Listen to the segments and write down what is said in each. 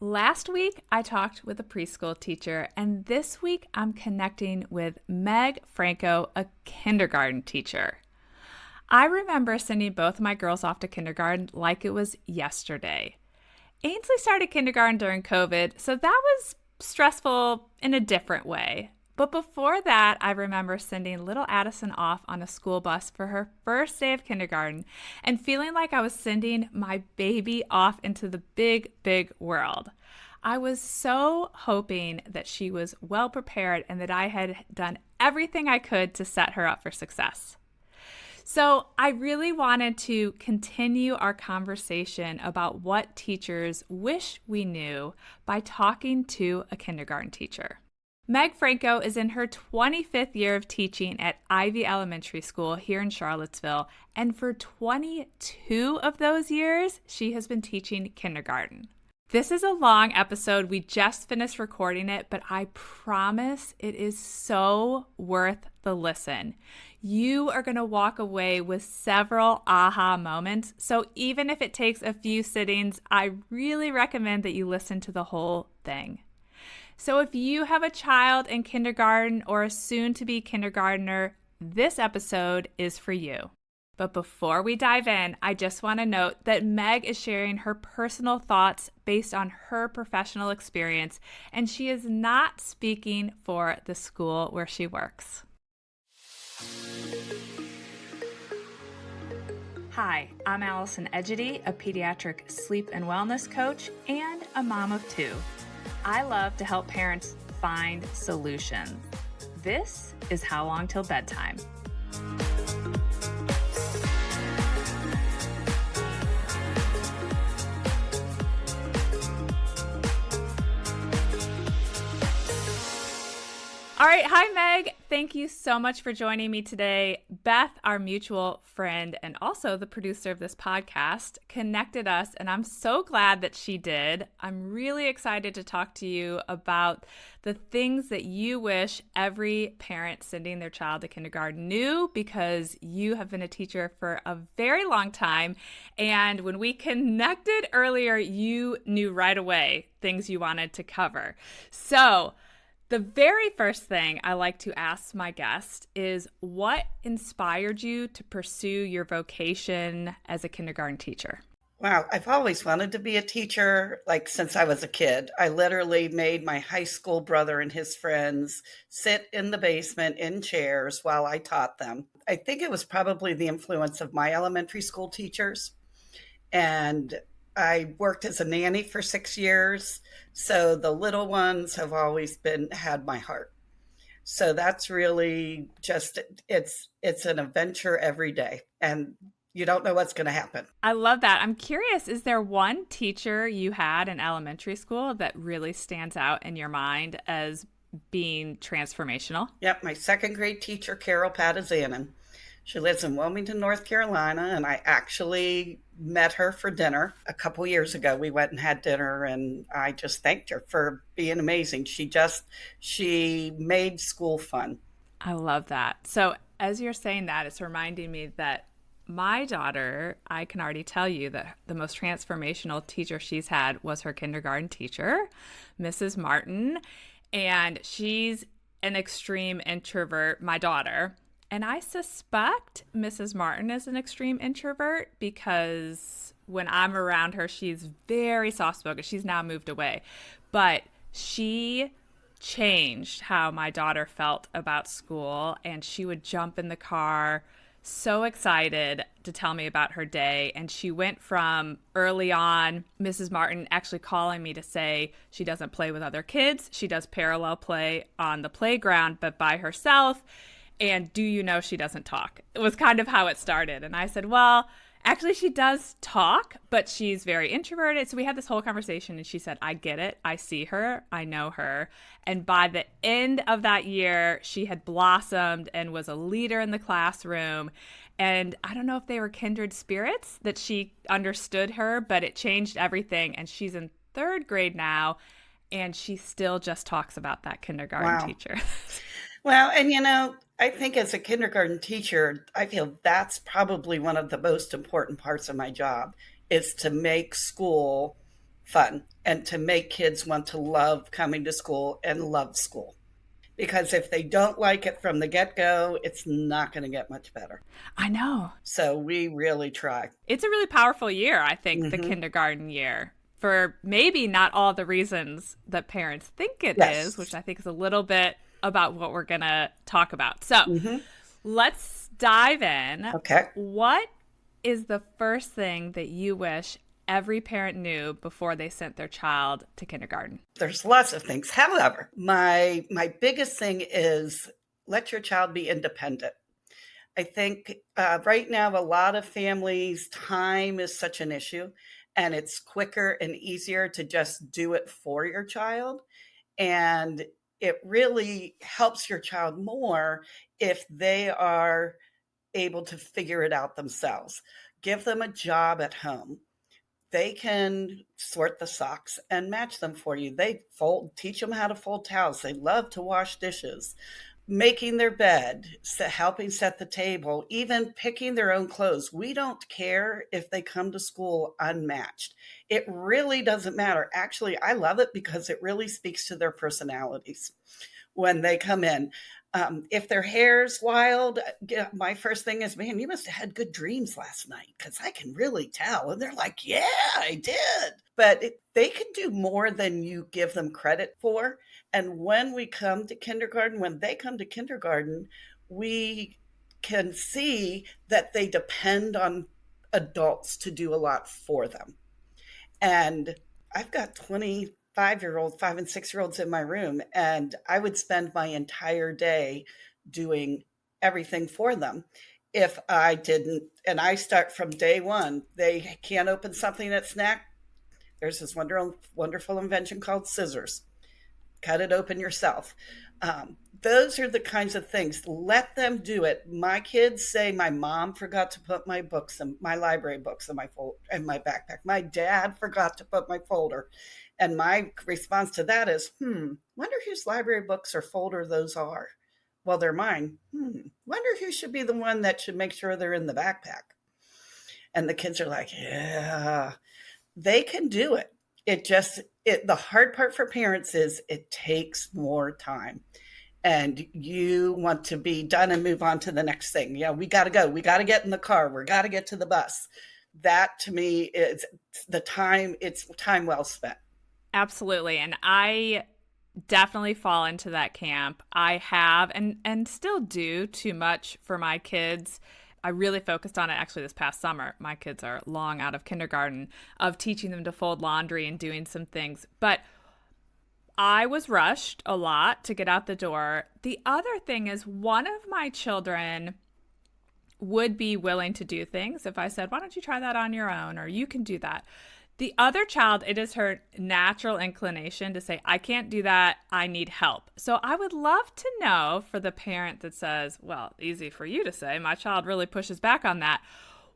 Last week, I talked with a preschool teacher, and this week, I'm connecting with Meg Franco, a kindergarten teacher. I remember sending both of my girls off to kindergarten like it was yesterday. Ainsley started kindergarten during COVID, so that was stressful in a different way. But before that, I remember sending little Addison off on a school bus for her first day of kindergarten and feeling like I was sending my baby off into the big, big world. I was so hoping that she was well prepared and that I had done everything I could to set her up for success. So I really wanted to continue our conversation about what teachers wish we knew by talking to a kindergarten teacher. Meg Franco is in her 25th year of teaching at Ivy Elementary School here in Charlottesville, and for 22 of those years, she has been teaching kindergarten. This is a long episode. We just finished recording it, but I promise it is so worth the listen. You are going to walk away with several aha moments, so even if it takes a few sittings, I really recommend that you listen to the whole thing. So if you have a child in kindergarten or a soon-to-be kindergartner, this episode is for you. But before we dive in, I just want to note that Meg is sharing her personal thoughts based on her professional experience, and she is not speaking for the school where she works. Hi, I'm Allison Egidi, a pediatric sleep and wellness coach and a mom of two. I love to help parents find solutions. This is How Long Till Bedtime. All right. Hi, Meg. Thank you so much for joining me today. Beth, our mutual friend and also the producer of this podcast, connected us, and I'm so glad that she did. I'm really excited to talk to you about the things that you wish every parent sending their child to kindergarten knew, because you have been a teacher for a very long time. And when we connected earlier, you knew right away things you wanted to cover. So the very first thing I like to ask my guest is, what inspired you to pursue your vocation as a kindergarten teacher? Wow, I've always wanted to be a teacher, like since I was a kid. I literally made my high school brother and his friends sit in the basement in chairs while I taught them. I think it was probably the influence of my elementary school teachers. And I worked as a nanny for 6 years. So the little ones have always had my heart. So that's really just, it's an adventure every day. And you don't know what's going to happen. I love that. I'm curious, is there one teacher you had in elementary school that really stands out in your mind as being transformational? Yep, my second grade teacher, Carol Patazanin. She lives in Wilmington, North Carolina, and I actually met her for dinner a couple years ago. We went and had dinner, and I just thanked her for being amazing. She made school fun. I love that. So as you're saying that, it's reminding me that my daughter, I can already tell you that the most transformational teacher she's had was her kindergarten teacher, Mrs. Martin. And she's an extreme introvert, my daughter. And I suspect Mrs. Martin is an extreme introvert because when I'm around her, she's very soft-spoken. She's now moved away. But she changed how my daughter felt about school, and she would jump in the car so excited to tell me about her day. And she went from early on, Mrs. Martin actually calling me to say she doesn't play with other kids. She does parallel play on the playground, but by herself. And do you know she doesn't talk? It was kind of how it started. And I said, well, actually she does talk, but she's very introverted. So we had this whole conversation and she said, I get it. I see her. I know her. And by the end of that year, she had blossomed and was a leader in the classroom. And I don't know if they were kindred spirits that she understood her, but it changed everything. And she's in third grade now, and she still just talks about that kindergarten teacher. Well, and I think as a kindergarten teacher, I feel that's probably one of the most important parts of my job is to make school fun. and to make kids want to love coming to school and love school. Because if they don't like it from the get-go, it's not going to get much better. I know. So we really try. It's a really powerful year, I think, the Mm-hmm. kindergarten year, for maybe not all the reasons that parents think it Yes. is, which I think is a little bit about what we're going to talk about. So Mm-hmm. let's dive in. Okay. What is the first thing that you wish every parent knew before they sent their child to kindergarten? There's lots of things. However, my biggest thing is let your child be independent. I think right now, a lot of families, time is such an issue, and it's quicker and easier to just do it for your child. And it really helps your child more if they are able to figure it out themselves. Give them a job at home. They can sort the socks and match them for you. They teach them how to fold towels. They love to wash dishes, making their bed, helping set the table, even picking their own clothes. We don't care if they come to school unmatched. It really doesn't matter. Actually, I love it because it really speaks to their personalities when they come in. If their hair's wild, my first thing is, man, you must have had good dreams last night because I can really tell. And they're like, yeah, I did. But they can do more than you give them credit for. And when they come to kindergarten, we can see that they depend on adults to do a lot for them. And I've got 25-year-old, 5 and 6-year-olds in my room, and I would spend my entire day doing everything for them. If I didn't, and I start from day one, they can't open something at snack. There's this wonderful invention called scissors. Cut it open yourself. Those are the kinds of things. Let them do it. My kids say my mom forgot to put my books and my library books in my backpack. My dad forgot to put my folder. And my response to that is, wonder whose library books or folder those are. Well, they're mine. Wonder who should be the one that should make sure they're in the backpack. And the kids are like, yeah, they can do it. The hard part for parents is it takes more time. And you want to be done and move on to the next thing. Yeah, we got to go. We got to get in the car. We got to get to the bus. That to me is it's time well spent. Absolutely. And I definitely fall into that camp. I have and still do too much for my kids. I really focused on it actually this past summer. My kids are long out of kindergarten, of teaching them to fold laundry and doing some things. But I was rushed a lot to get out the door. The other thing is, one of my children would be willing to do things if I said, why don't you try that on your own, or you can do that. The other child, it is her natural inclination to say, I can't do that, I need help. So I would love to know, for the parent that says, well, easy for you to say, my child really pushes back on that.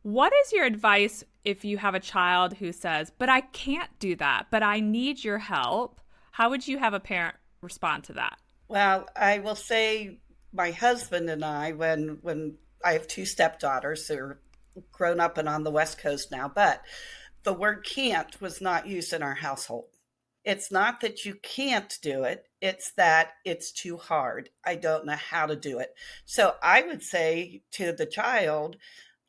What is your advice if you have a child who says, but I can't do that, but I need your help? How would you have a parent respond to that? Well, I will say my husband and I, when I have 2 stepdaughters who are grown up and on the West Coast now, but the word can't was not used in our household. It's not that you can't do it. It's that it's too hard. I don't know how to do it. So I would say to the child,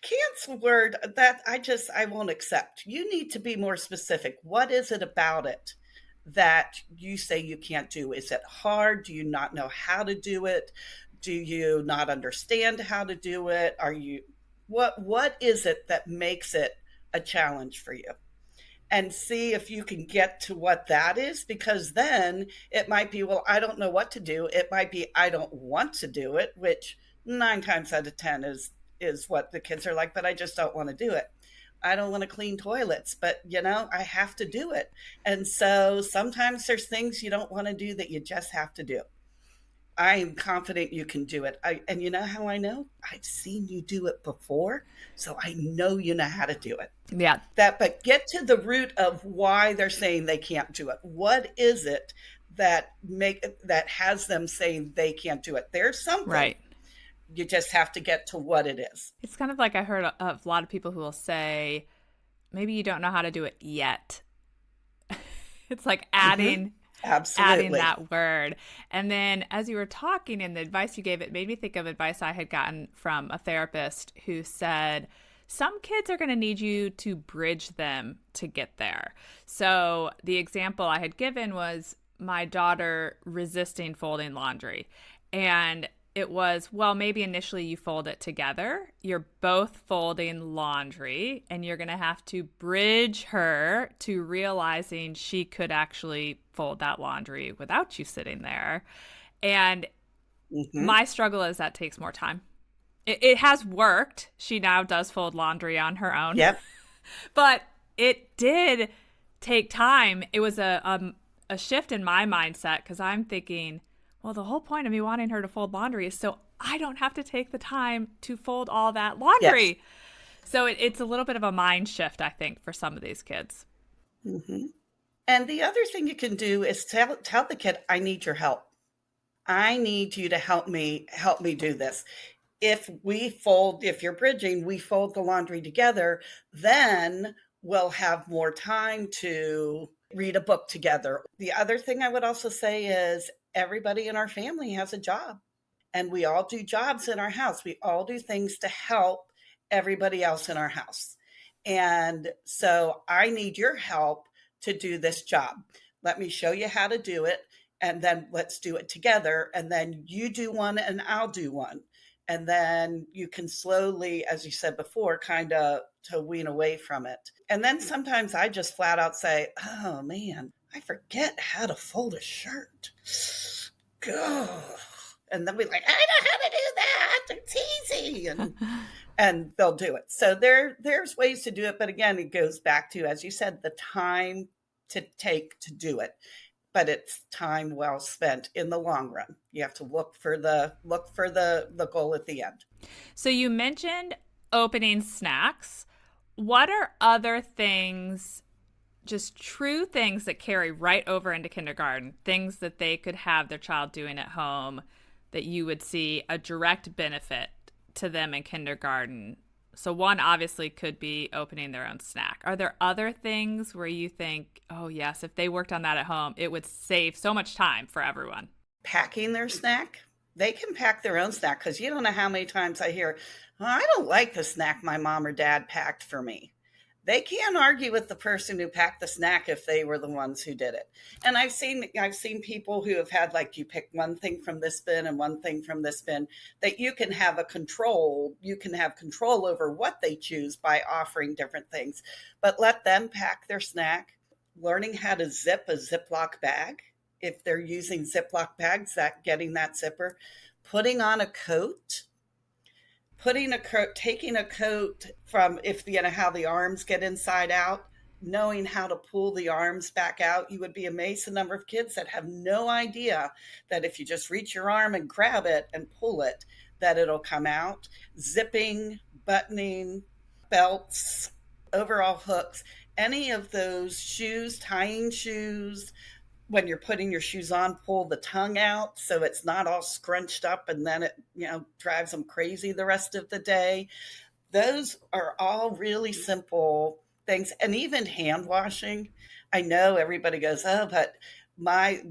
can't's a word that I won't accept. You need to be more specific. What is it about it that you say you can't do? Is it hard? Do you not know how to do it? Do you not understand how to do it? What is it that makes it a challenge for you? And see if you can get to what that is, because then it might be, well, I don't know what to do. It might be, I don't want to do it, which 9 times out of 10 is what the kids are like, but I just don't want to do it. I don't want to clean toilets, but I have to do it. And so sometimes there's things you don't want to do that you just have to do. I am confident you can do it. And you know how I know? I've seen you do it before, so I know you know how to do it. Yeah. But get to the root of why they're saying they can't do it. What is it that has them saying they can't do it? There's something. Right. You just have to get to what it is. It's kind of like I heard of a lot of people who will say, maybe you don't know how to do it yet. It's like Hmm. adding Absolutely. that word. And then as you were talking and the advice you gave, it made me think of advice I had gotten from a therapist who said, some kids are going to need you to bridge them to get there. So the example I had given was my daughter resisting folding laundry. And it was, well, maybe initially you fold it together. You're both folding laundry, and you're going to have to bridge her to realizing she could actually fold that laundry without you sitting there. And Hmm. my struggle is that takes more time. It has worked. She now does fold laundry on her own, Yep. but it did take time. It was a shift in my mindset because I'm thinking, well, the whole point of me wanting her to fold laundry is so I don't have to take the time to fold all that Yes. laundry. So it's a little bit of a mind shift, I think, for some of these kids. Hmm. And the other thing you can do is tell the kid, I need your help. I need you to help me do this. If you're bridging, we fold the laundry together, then we'll have more time to read a book together. The other thing I would also say is everybody in our family has a job, and we all do jobs in our house. We all do things to help everybody else in our house. And so I need your help to do this job. Let me show you how to do it. And then let's do it together. And then you do one and I'll do one. And then you can slowly, as you said before, kind of to wean away from it. And then sometimes I just flat out say, oh man, I forget how to fold a shirt. Go. And then we're like, I know how to do that. It's easy. And they'll do it. So there's ways to do it. But again, it goes back to, as you said, the time to take to do it. But it's time well spent in the long run. You have to look for the goal at the end. So you mentioned opening snacks. What are other things, just true things that carry right over into kindergarten, things that they could have their child doing at home that you would see a direct benefit to them in kindergarten? So one obviously could be opening their own snack. Are there other things where you think, oh yes, if they worked on that at home, it would save so much time for everyone? Packing their snack, they can pack their own snack because you don't know how many times I hear, oh, I don't like the snack my mom or dad packed for me. They can't argue with the person who packed the snack if they were the ones who did it. And I've seen people who have had, like, you pick one thing from this bin and one thing from this bin, that you can have control over what they choose by offering different things. But let them pack their snack, learning how to zip a Ziploc bag. If they're using Ziploc bags, that getting that zipper, putting on a coat, taking a coat from, if you know how the arms get inside out, knowing how to pull the arms back out. You would be amazed the number of kids that have no idea that if you just reach your arm and grab it and pull it, that it'll come out. Zipping, buttoning, belts, overall hooks, any of those, shoes, tying shoes, when you're putting your shoes on, pull the tongue out so it's not all scrunched up and then it, drives them crazy the rest of the day. Those are all really simple things. And even hand washing. I know everybody goes, oh, but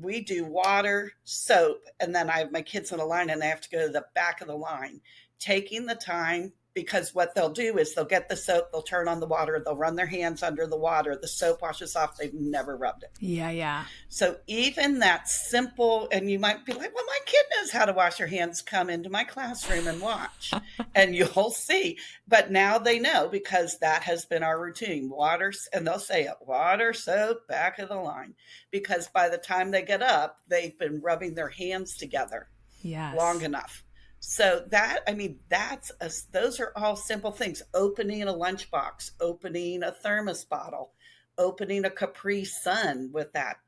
we do water, soap, and then I have my kids in a line and they have to go to the back of the line. Taking the time, because what they'll do is they'll get the soap, they'll turn on the water, they'll run their hands under the water, the soap washes off, they've never rubbed it. Yeah, yeah. So even that simple, and you might be like, well, my kid knows how to wash their hands, come into my classroom and watch, and you'll see. But now they know because that has been our routine. Water, and they'll say it, water, soap, back of the line. Because by the time they get up, they've been rubbing their hands together long Yes. enough. So those are all simple things. Opening a lunchbox, opening a thermos bottle, opening a Capri Sun with that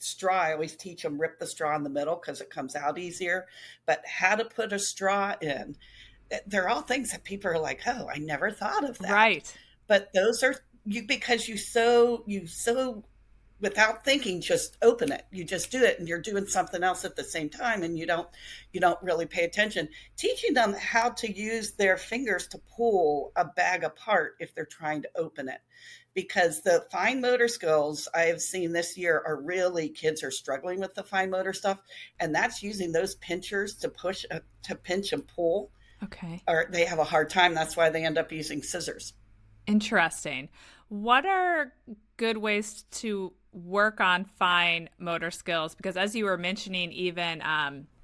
straw. I always teach them rip the straw in the middle because it comes out easier, but how to put a straw in. They're all things that people are like, oh, I never thought of that. Right. But those are you because you so without thinking just open it. You just do it and you're doing something else at the same time and you don't really pay attention. Teaching them how to use their fingers to pull a bag apart if they're trying to open it. because the fine motor skills I have seen this year are really, kids are struggling with the fine motor stuff. And that's using those pinchers to push, to pinch and pull, Okay. or they have a hard time. That's why they end up using scissors. Interesting. What are good ways to work on fine motor skills? Because as you were mentioning, even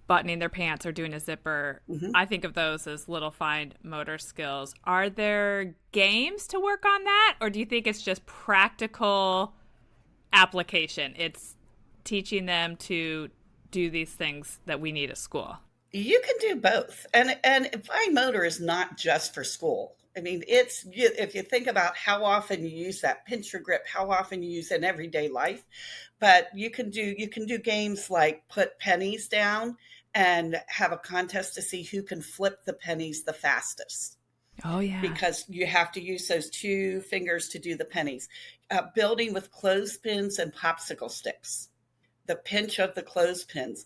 buttoning their pants or doing a zipper, Mm-hmm. I think of those as little fine motor skills. Are there games to work on that? Or do you think it's just practical application? It's teaching them to do these things that we need at school. You can do both. And fine motor is not just for school. I mean, if you think about how often you use that pincher grip, how often you use it in everyday life, but you can do games like put pennies down and have a contest to see who can flip the pennies the fastest, Oh, yeah. because you have to use those two fingers to do the pennies. Building with clothespins and popsicle sticks, the pinch of the clothespins.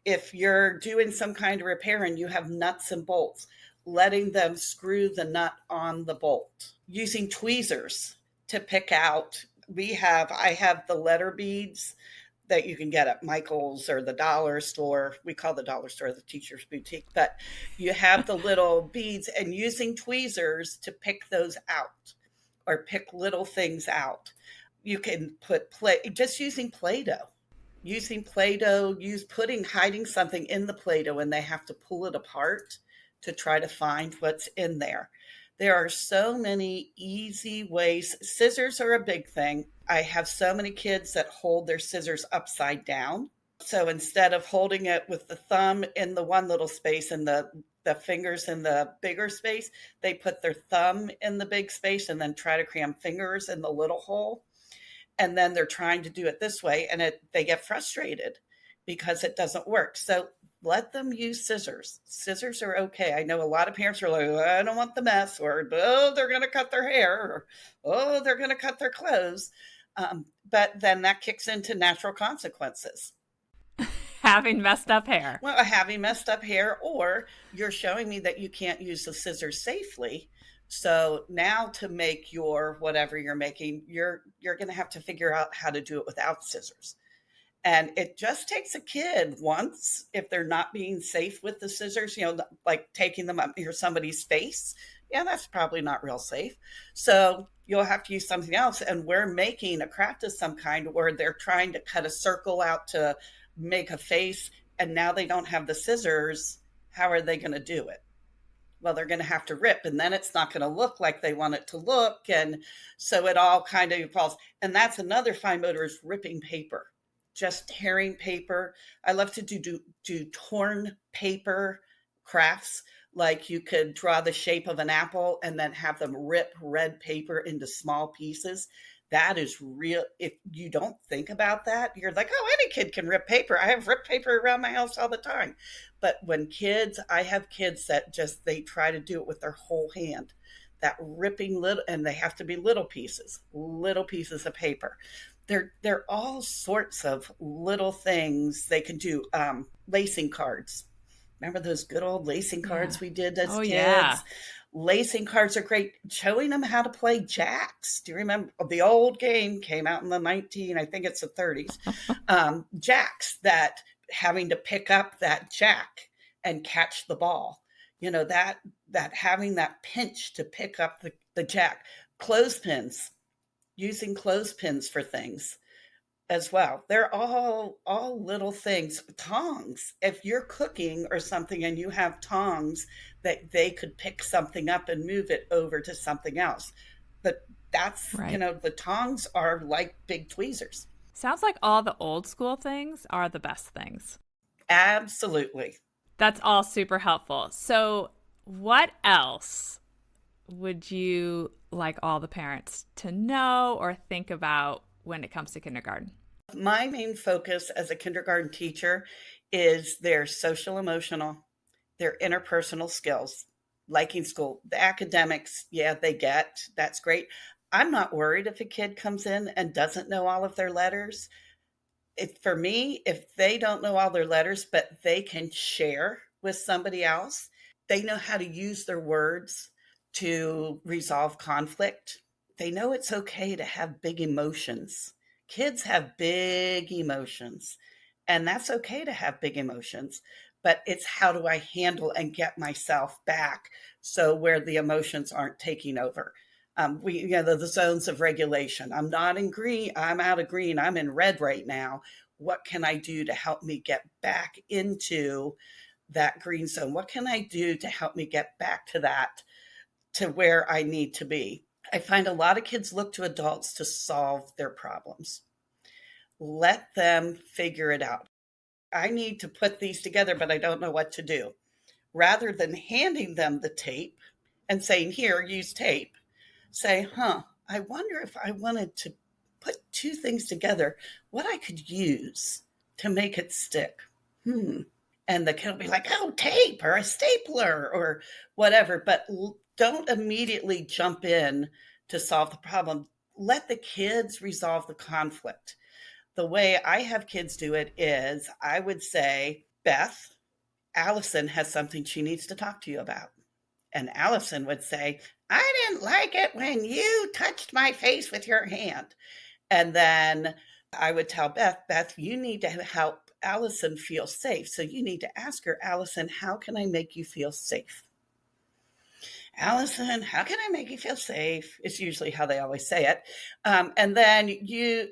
If you're doing some kind of repair and you have nuts and bolts, letting them screw the nut on the bolt. Using tweezers to pick out. I have the letter beads that you can get at Michael's or the dollar store. We call the dollar store the teacher's boutique, but you have the little beads, and using tweezers to pick those out or pick little things out. You can put just using Play-Doh. Hiding something in the Play-Doh, and they have to pull it apart to try to find what's in there. There are so many easy ways. Scissors are a big thing. I have so many kids that hold their scissors upside down. So instead of holding it with the thumb in the one little space and the fingers in the bigger space, they put their thumb in the big space and then try to cram fingers in the little hole. And then they're trying to do it this way, and they get frustrated because it doesn't work. So let them use scissors. Scissors are okay. I know a lot of parents are like, "Oh, I don't want the mess," or, "Oh, they're going to cut their hair," or, "Oh, they're going to cut their clothes." But then that kicks into natural consequences. Having messed up hair. Well, having messed up hair, or you're showing me that you can't use the scissors safely. So now to make your whatever you're making, you're going to have to figure out how to do it without scissors. And it just takes a kid once, if they're not being safe with the scissors, like taking them up near somebody's face. Yeah, that's probably not real safe. So you'll have to use something else. And we're making a craft of some kind where they're trying to cut a circle out to make a face. And now they don't have the scissors. How are they going to do it? Well, they're going to have to rip, and then it's not going to look like they want it to look. And so it all kind of falls. And that's another fine motor, is ripping paper, just tearing paper. I love to do torn paper crafts. Like you could draw the shape of an apple and then have them rip red paper into small pieces. That is real. If you don't think about that, you're like, "Oh, any kid can rip paper. I have ripped paper around my house all the time." But I have kids that they try to do it with their whole hand, that ripping little, and they have to be little pieces of paper. They're all sorts of little things they can do. Lacing cards. Remember those good old lacing Yeah. cards we did as Oh, kids? yeah. Lacing cards are great. Showing them how to play jacks. Do you remember the old game came out in I think it's the 30s. Jacks, that having to pick up that jack and catch the ball. That having that pinch to pick up the jack. Clothespins, using clothespins for things as well. They're all little things. Tongs. If you're cooking or something and you have tongs, that they could pick something up and move it over to something else. But that's, Right. the tongs are like big tweezers. Sounds like all the old school things are the best things. Absolutely. That's all super helpful. So, what else would you like all the parents to know or think about when it comes to kindergarten? My main focus as a kindergarten teacher is their social emotional, their interpersonal skills, liking school, the academics. Yeah, that's great. I'm not worried if a kid comes in and doesn't know all of their letters. For me, if they don't know all their letters, but they can share with somebody else, they know how to use their words to resolve conflict. They know it's okay to have big emotions. Kids have big emotions, and that's okay to have big emotions. But it's how do I handle and get myself back so where the emotions aren't taking over. The zones of regulation. I'm not in green. I'm out of green. I'm in red right now. What can I do to help me get back into that green zone? What can I do to help me get back to that, to where I need to be? I find a lot of kids look to adults to solve their problems. Let them figure it out. I need to put these together, but I don't know what to do. Rather than handing them the tape and saying, here, use tape, say, I wonder if I wanted to put two things together, what I could use to make it stick. And the kid will be like, oh, tape or a stapler or whatever. But don't immediately jump in to solve the problem. Let the kids resolve the conflict. The way I have kids do it is I would say, Beth, Allison has something she needs to talk to you about. And Allison would say, I didn't like it when you touched my face with your hand. And then I would tell Beth, you need to help Allison feel safe. So you need to ask her, Allison, how can I make you feel safe? Allison, how can I make you feel safe? It's usually how they always say it. And then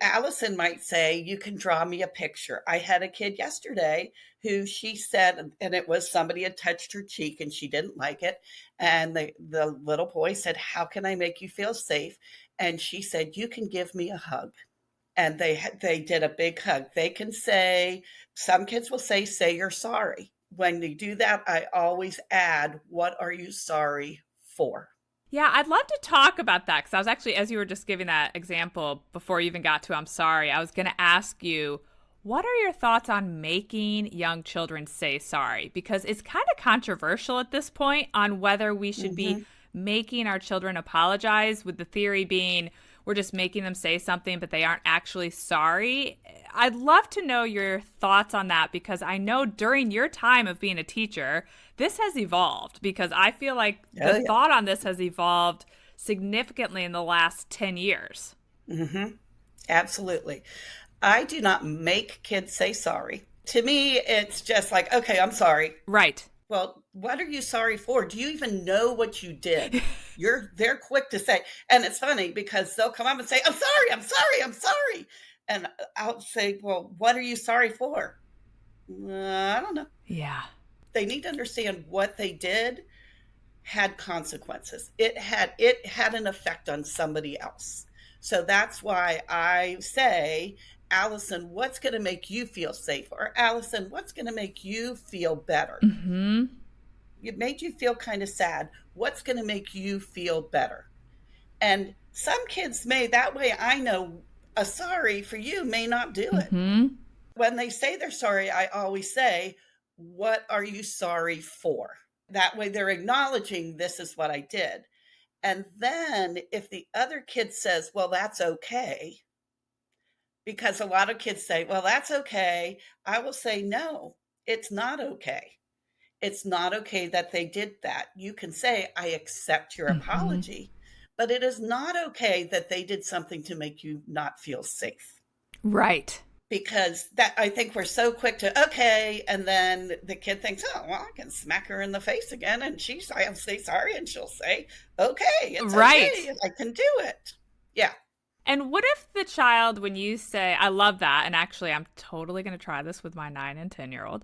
Allison might say, you can draw me a picture. I had a kid yesterday who she said, and it was somebody had touched her cheek and she didn't like it. And the little boy said, how can I make you feel safe? And she said, you can give me a hug. And they did a big hug. They can say, some kids will say you're sorry. When they do that, I always add, what are you sorry for? Yeah, I'd love to talk about that because I was actually, as you were just giving that example before you even got to I'm sorry, I was going to ask you, what are your thoughts on making young children say sorry? Because it's kind of controversial at this point on whether we should be making our children apologize, with the theory being we're just making them say something, but they aren't actually sorry. I'd love to know your thoughts on that because I know during your time of being a teacher, this has evolved because I feel like the thought on this has evolved significantly in the last 10 years. Absolutely. I do not make kids say sorry. To me, it's just like, okay, I'm sorry. Right. Well, what are you sorry for? Do you even know what you did? They're quick to say. And it's funny because they'll come up and say, I'm sorry, I'm sorry, I'm sorry. And I'll say, well, what are you sorry for? I don't know. Yeah. They need to understand what they did had consequences. It had an effect on somebody else. So that's why I say, Allison, what's going to make you feel safe? Or Allison, what's going to make you feel better? It made you feel kind of sad. What's going to make you feel better? And some kids may, that way I know a sorry for you may not do it. When they say they're sorry, I always say, what are you sorry for? That way they're acknowledging this is what I did. And then if the other kid says, well, that's okay, because a lot of kids say, well, that's okay, I will say, no, it's not okay. It's not okay that they did that. You can say, I accept your apology, but it is not okay that they did something to make you not feel safe. Right. Because that, I think we're so quick to, okay, and then the kid thinks, oh, well, I can smack her in the face again, and I'll say sorry, and she'll say, okay, it's okay, I can do it. Yeah. And what if the child, when you say, I love that, and actually I'm totally going to try this with my 9 and 10-year-old,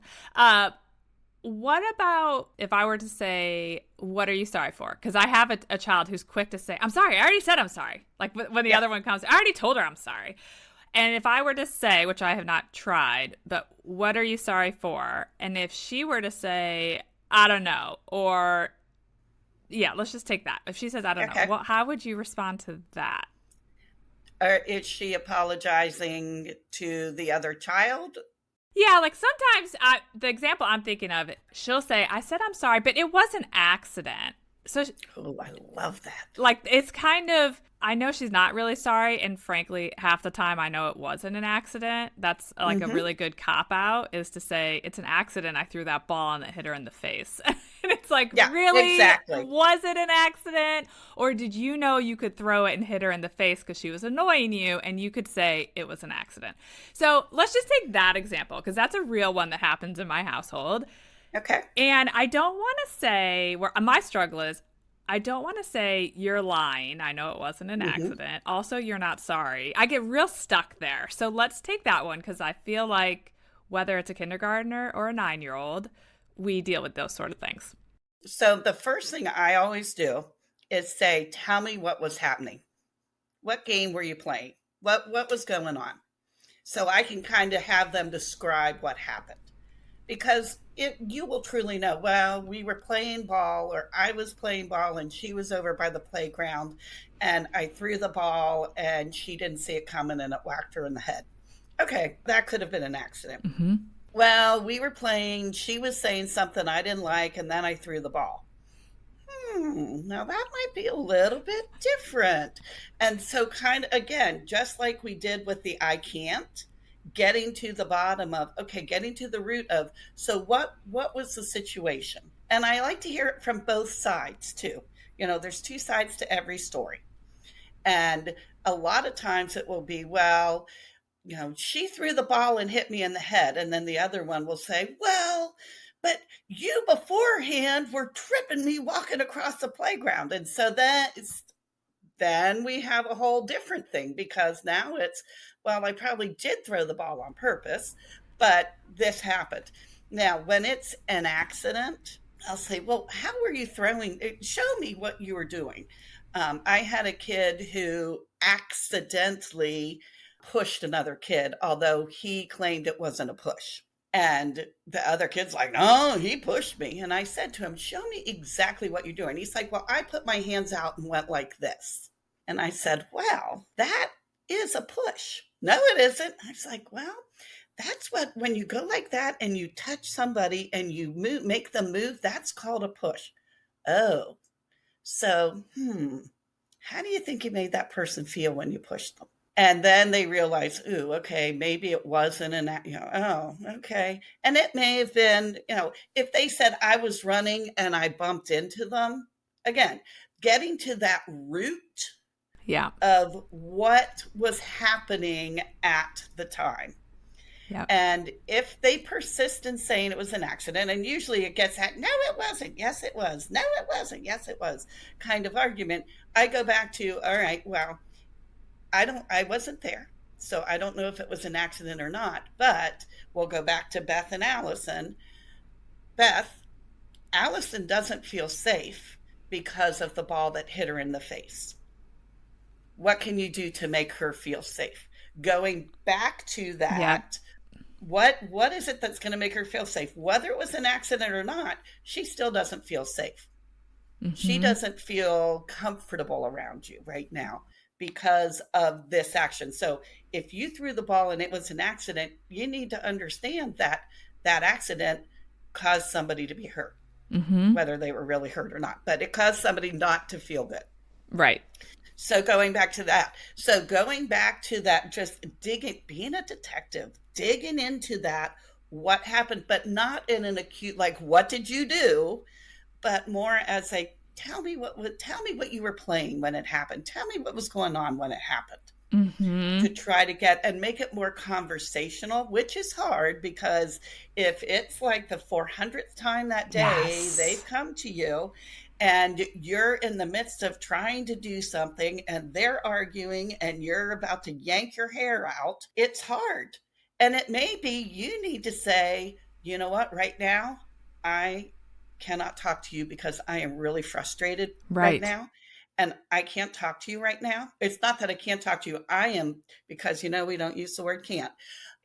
what about if I were to say, what are you sorry for? Because I have a child who's quick to say, I'm sorry, I already said I'm sorry. Like when the other one comes, I already told her I'm sorry. And if I were to say, which I have not tried, but what are you sorry for? And if she were to say, I don't know, or yeah, let's just take that. If she says, I don't know, well, how would you respond to that? Or is she apologizing to the other child? Yeah, like sometimes the example I'm thinking of, she'll say, I said I'm sorry, but it was an accident. So Oh, I love that. like it's kind of, I know she's not really sorry, and frankly half the time I know it wasn't an accident. That's like a Mm-hmm. really good cop out, is to say it's an accident, I threw that ball and it hit her in the face. And it's like, Yeah, really, exactly. was it an accident, or did you know you could throw it and hit her in the face because she was annoying you and you could say it was an accident? So let's just take that example because that's a real one that happens in my household. Okay. And I don't want to say, where my struggle is, I don't want to say you're lying. I know it wasn't an Mm-hmm. accident. Also, you're not sorry. I get real stuck there. So let's take that one because I feel like whether it's a kindergartner or a 9-year-old, we deal with those sort of things. So the first thing I always do is say, tell me what was happening. What game were you playing? What was going on? So I can kind of have them describe what happened. Because you will truly know, well, we were playing ball, or I was playing ball and she was over by the playground and I threw the ball and she didn't see it coming and it whacked her in the head. Okay, that could have been an accident. Mm-hmm. Well, we were playing, she was saying something I didn't like, and then I threw the ball. Now that might be a little bit different. And so, kind of, again, just like we did with the I can't, getting to the bottom of, okay, getting to the root of, so what was the situation? And I like to hear it from both sides too. There's two sides to every story. And a lot of times it will be, well, she threw the ball and hit me in the head. And then the other one will say, well, but you beforehand were tripping me walking across the playground. And so then we have a whole different thing, because now it's, well, I probably did throw the ball on purpose, but this happened. Now, when it's an accident, I'll say, well, how were you throwing? Show me what you were doing. I had a kid who accidentally pushed another kid, although he claimed it wasn't a push. And the other kid's like, no, he pushed me. And I said to him, show me exactly what you're doing. He's like, well, I put my hands out and went like this. And I said, wow, that is a push. No, it isn't. I was like, well, that's what, when you go like that and you touch somebody and you make them move, that's called a push. Oh, so, how do you think you made that person feel when you pushed them? And then they realize, ooh, okay, maybe it wasn't oh, okay. And it may have been, if they said I was running and I bumped into them, again, getting to that root of what was happening at the time. Yeah. And if they persist in saying it was an accident, and usually it gets at, no, it wasn't. Yes, it was. No, it wasn't. Yes, it was kind of argument. I go back to, all right, well, I wasn't there, so I don't know if it was an accident or not, but we'll go back to Beth and Allison. Allison doesn't feel safe because of the ball that hit her in the face. What can you do to make her feel safe? Going back to that, what is it that's going to make her feel safe? Whether it was an accident or not, she still doesn't feel safe. Mm-hmm. She doesn't feel comfortable around you right now because of this action. So if you threw the ball and it was an accident, you need to understand that that accident caused somebody to be hurt, whether they were really hurt or not, but it caused somebody not to feel good. Right. So going back to that, just being a detective, digging into that, what happened, but not in an acute, like, what did you do? But more as a, tell me what you were playing when it happened. Tell me what was going on when it happened. To try to get and make it more conversational, which is hard, because if it's like the 400th time that day they've come to you and you're in the midst of trying to do something and they're arguing and you're about to yank your hair out, it's hard. And it may be you need to say, you know what, right now, I cannot talk to you because I am really frustrated right now. And I can't talk to you right now. It's not that I can't talk to you. I am, because, we don't use the word can't.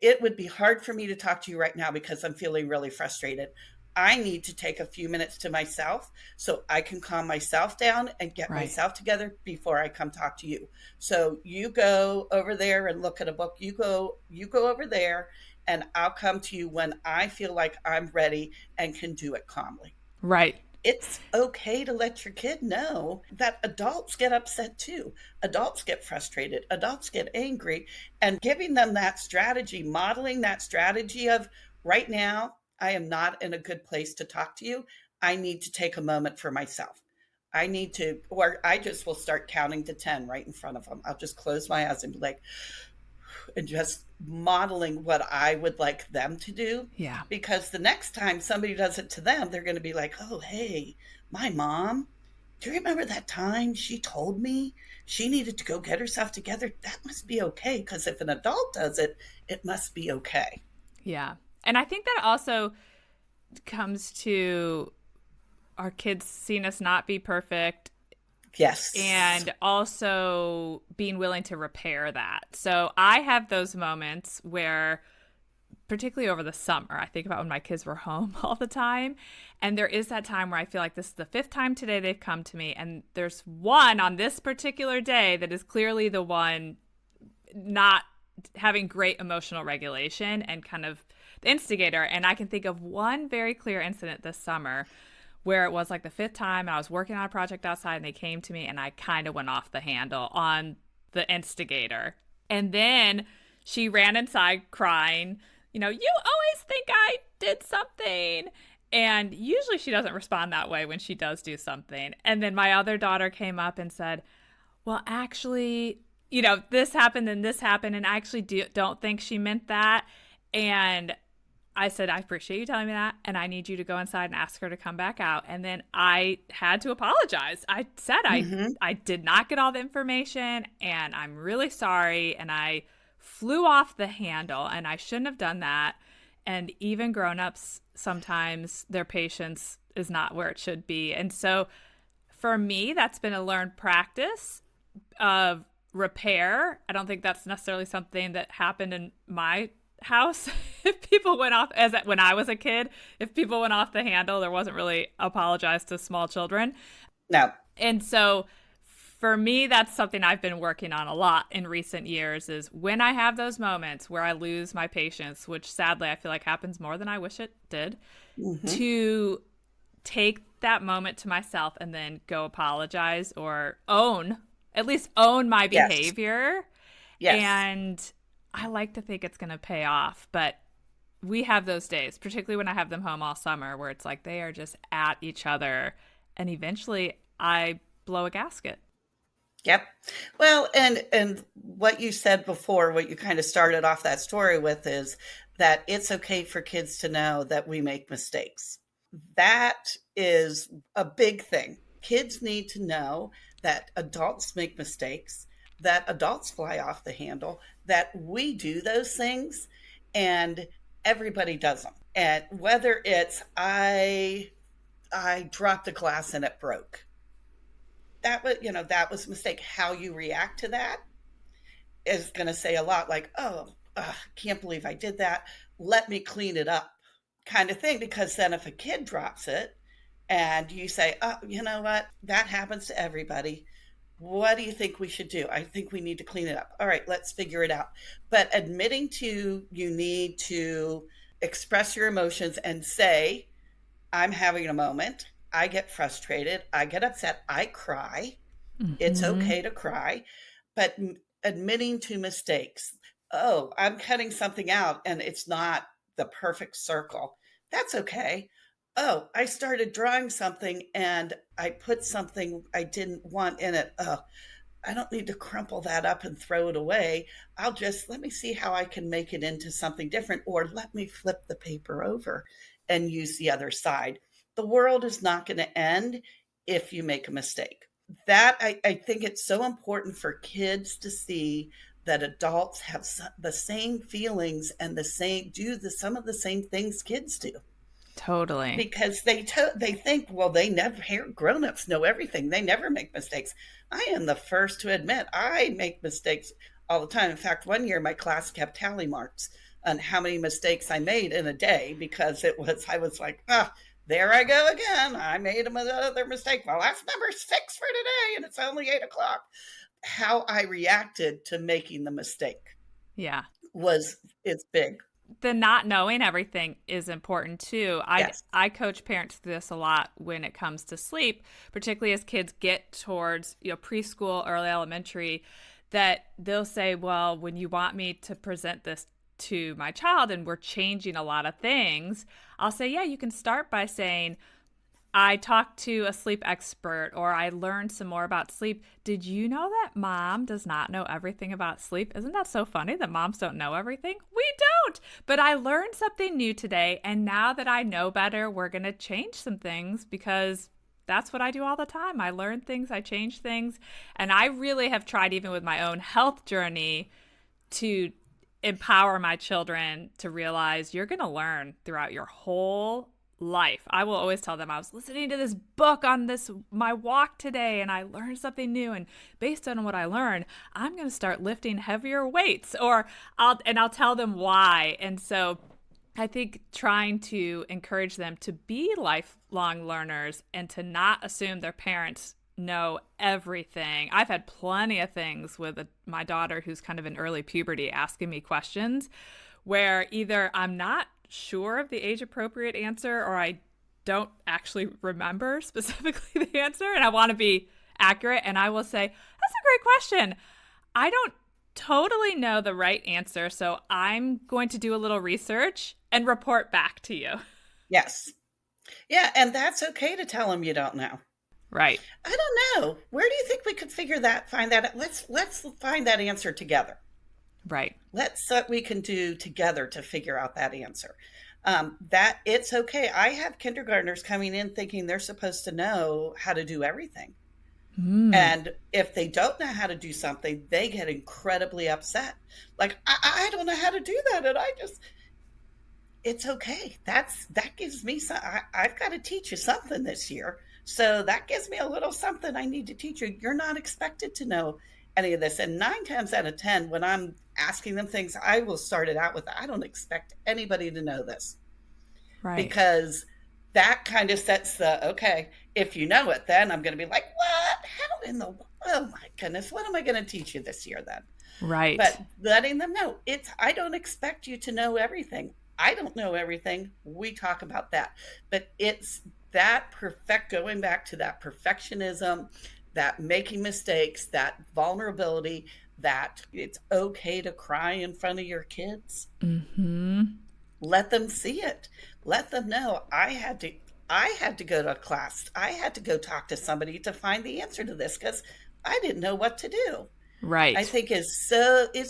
It would be hard for me to talk to you right now because I'm feeling really frustrated. I need to take a few minutes to myself so I can calm myself down and get myself together before I come talk to you. So you go over there and look at a book. You go over there and I'll come to you when I feel like I'm ready and can do it calmly. Right. It's okay to let your kid know that adults get upset too. Adults get frustrated. Adults get angry. And giving them that strategy, modeling that strategy of right now, I am not in a good place to talk to you. I need to take a moment for myself. I need to, or I just will start counting to 10 right in front of them. I'll just close my eyes and be like, and just modeling what I would like them to do. Yeah. Because the next time somebody does it to them, they're going to be like, oh, hey, my mom, do you remember that time she told me she needed to go get herself together? That must be okay. Because if an adult does it, it must be okay. Yeah. And I think that also comes to our kids seeing us not be perfect Yes. and also being willing to repair that. So I have those moments where, particularly over the summer, I think about when my kids were home all the time. And there is that time where I feel like this is the fifth time today they've come to me. And there's one on this particular day that is clearly the one not having great emotional regulation and kind of the instigator. And I can think of one very clear incident this summer where it was like the fifth time and I was working on a project outside and they came to me and I kind of went off the handle on the instigator. And then she ran inside crying, you always think I did something. And usually she doesn't respond that way when she does do something. And then my other daughter came up and said, well, actually, this happened and this happened. And I actually don't think she meant that. And I said, I appreciate you telling me that, and I need you to go inside and ask her to come back out. And then I had to apologize. I said I did not get all the information, and I'm really sorry, and I flew off the handle, and I shouldn't have done that. And even grown-ups, sometimes their patience is not where it should be. And so for me, that's been a learned practice of repair. I don't think that's necessarily something that happened in my house. If people went off, when I was a kid, if people went off the handle, there wasn't really apologize to small children. No. And so for me, that's something I've been working on a lot in recent years, is when I have those moments where I lose my patience, which sadly I feel like happens more than I wish it did, to take that moment to myself and then go apologize or at least own my behavior. Yes. And I like to think it's going to pay off, but we have those days, particularly when I have them home all summer, where it's like they are just at each other, and eventually I blow a gasket. Yep. Well, and what you said before, what you kind of started off that story with, is that it's okay for kids to know that we make mistakes. That is a big thing. Kids need to know that adults make mistakes, that adults fly off the handle, that we do those things, and everybody does them. And whether it's I dropped a glass and it broke, that was a mistake. How you react to that is going to say a lot. Like, can't believe I did that. Let me clean it up, kind of thing. Because then if a kid drops it and you say, oh, you know what, that happens to everybody, what do you think we should do? I think we need to clean it up. All right, let's figure it out. But admitting to, you need to express your emotions and say, I'm having a moment. I get frustrated. I get upset. I cry. It's okay to cry. But admitting to mistakes. Oh, I'm cutting something out and it's not the perfect circle. That's okay. Oh, I started drawing something and I put something I didn't want in it. Oh, I don't need to crumple that up and throw it away. Let me see how I can make it into something different, or let me flip the paper over and use the other side. The world is not going to end if you make a mistake. That I think it's so important for kids to see that adults have the same feelings and some of the same things kids do. Totally. Because they think, well, grown-ups know everything. They never make mistakes. I am the first to admit I make mistakes all the time. In fact, one year my class kept tally marks on how many mistakes I made in a day, because I was like, there I go again. I made another mistake. Well, that's number 6 for today, and it's only 8:00. How I reacted to making the mistake. Yeah. It's big. the not knowing everything is important too. Yes. I coach parents through this a lot when it comes to sleep, particularly as kids get towards, preschool, early elementary, that they'll say, well, when you want me to present this to my child and we're changing a lot of things, I'll say, yeah, you can start by saying, I talked to a sleep expert, or I learned some more about sleep. Did you know that mom does not know everything about sleep? Isn't that so funny that moms don't know everything? We don't. But I learned something new today. And now that I know better, we're going to change some things because that's what I do all the time. I learn things, I change things. And I really have tried, even with my own health journey, to empower my children to realize you're going to learn throughout your whole life. I will always tell them, I was listening to this book on my walk today, and I learned something new, and based on what I learned, I'm going to start lifting heavier weights, or I'll tell them why. And so I think trying to encourage them to be lifelong learners and to not assume their parents know everything. I've had plenty of things with my daughter who's kind of in early puberty asking me questions where either I'm not sure of the age appropriate answer or I don't actually remember specifically the answer and I want to be accurate, and I will say, that's a great question. I don't totally know the right answer, so I'm going to do a little research and report back to you. Yes. Yeah, and that's okay to tell them you don't know. Right. I don't know. Where do you think we could find that? Let's find that answer together. Right. Let's what we can do together to figure out that answer. That it's okay. I have kindergartners coming in thinking they're supposed to know how to do everything. And if they don't know how to do something, they get incredibly upset. Like, I don't know how to do that. And it's okay. That gives me some, I've got to teach you something this year. So that gives me a little something I need to teach you. You're not expected to know any of this. And 9 times out of 10, when I'm asking them things, I will start it out with, I don't expect anybody to know this. Right. Because that kind of sets okay, if you know it, then I'm going to be like, what? How in the, oh my goodness, what am I going to teach you this year then? Right. But letting them know, I don't expect you to know everything. I don't know everything. We talk about that. But it's that going back to that perfectionism, that making mistakes, that vulnerability, that it's okay to cry in front of your kids. Mm-hmm. Let them see it. Let them know I had to go to a class. I had to go talk to somebody to find the answer to this because I didn't know what to do. Right. I think it's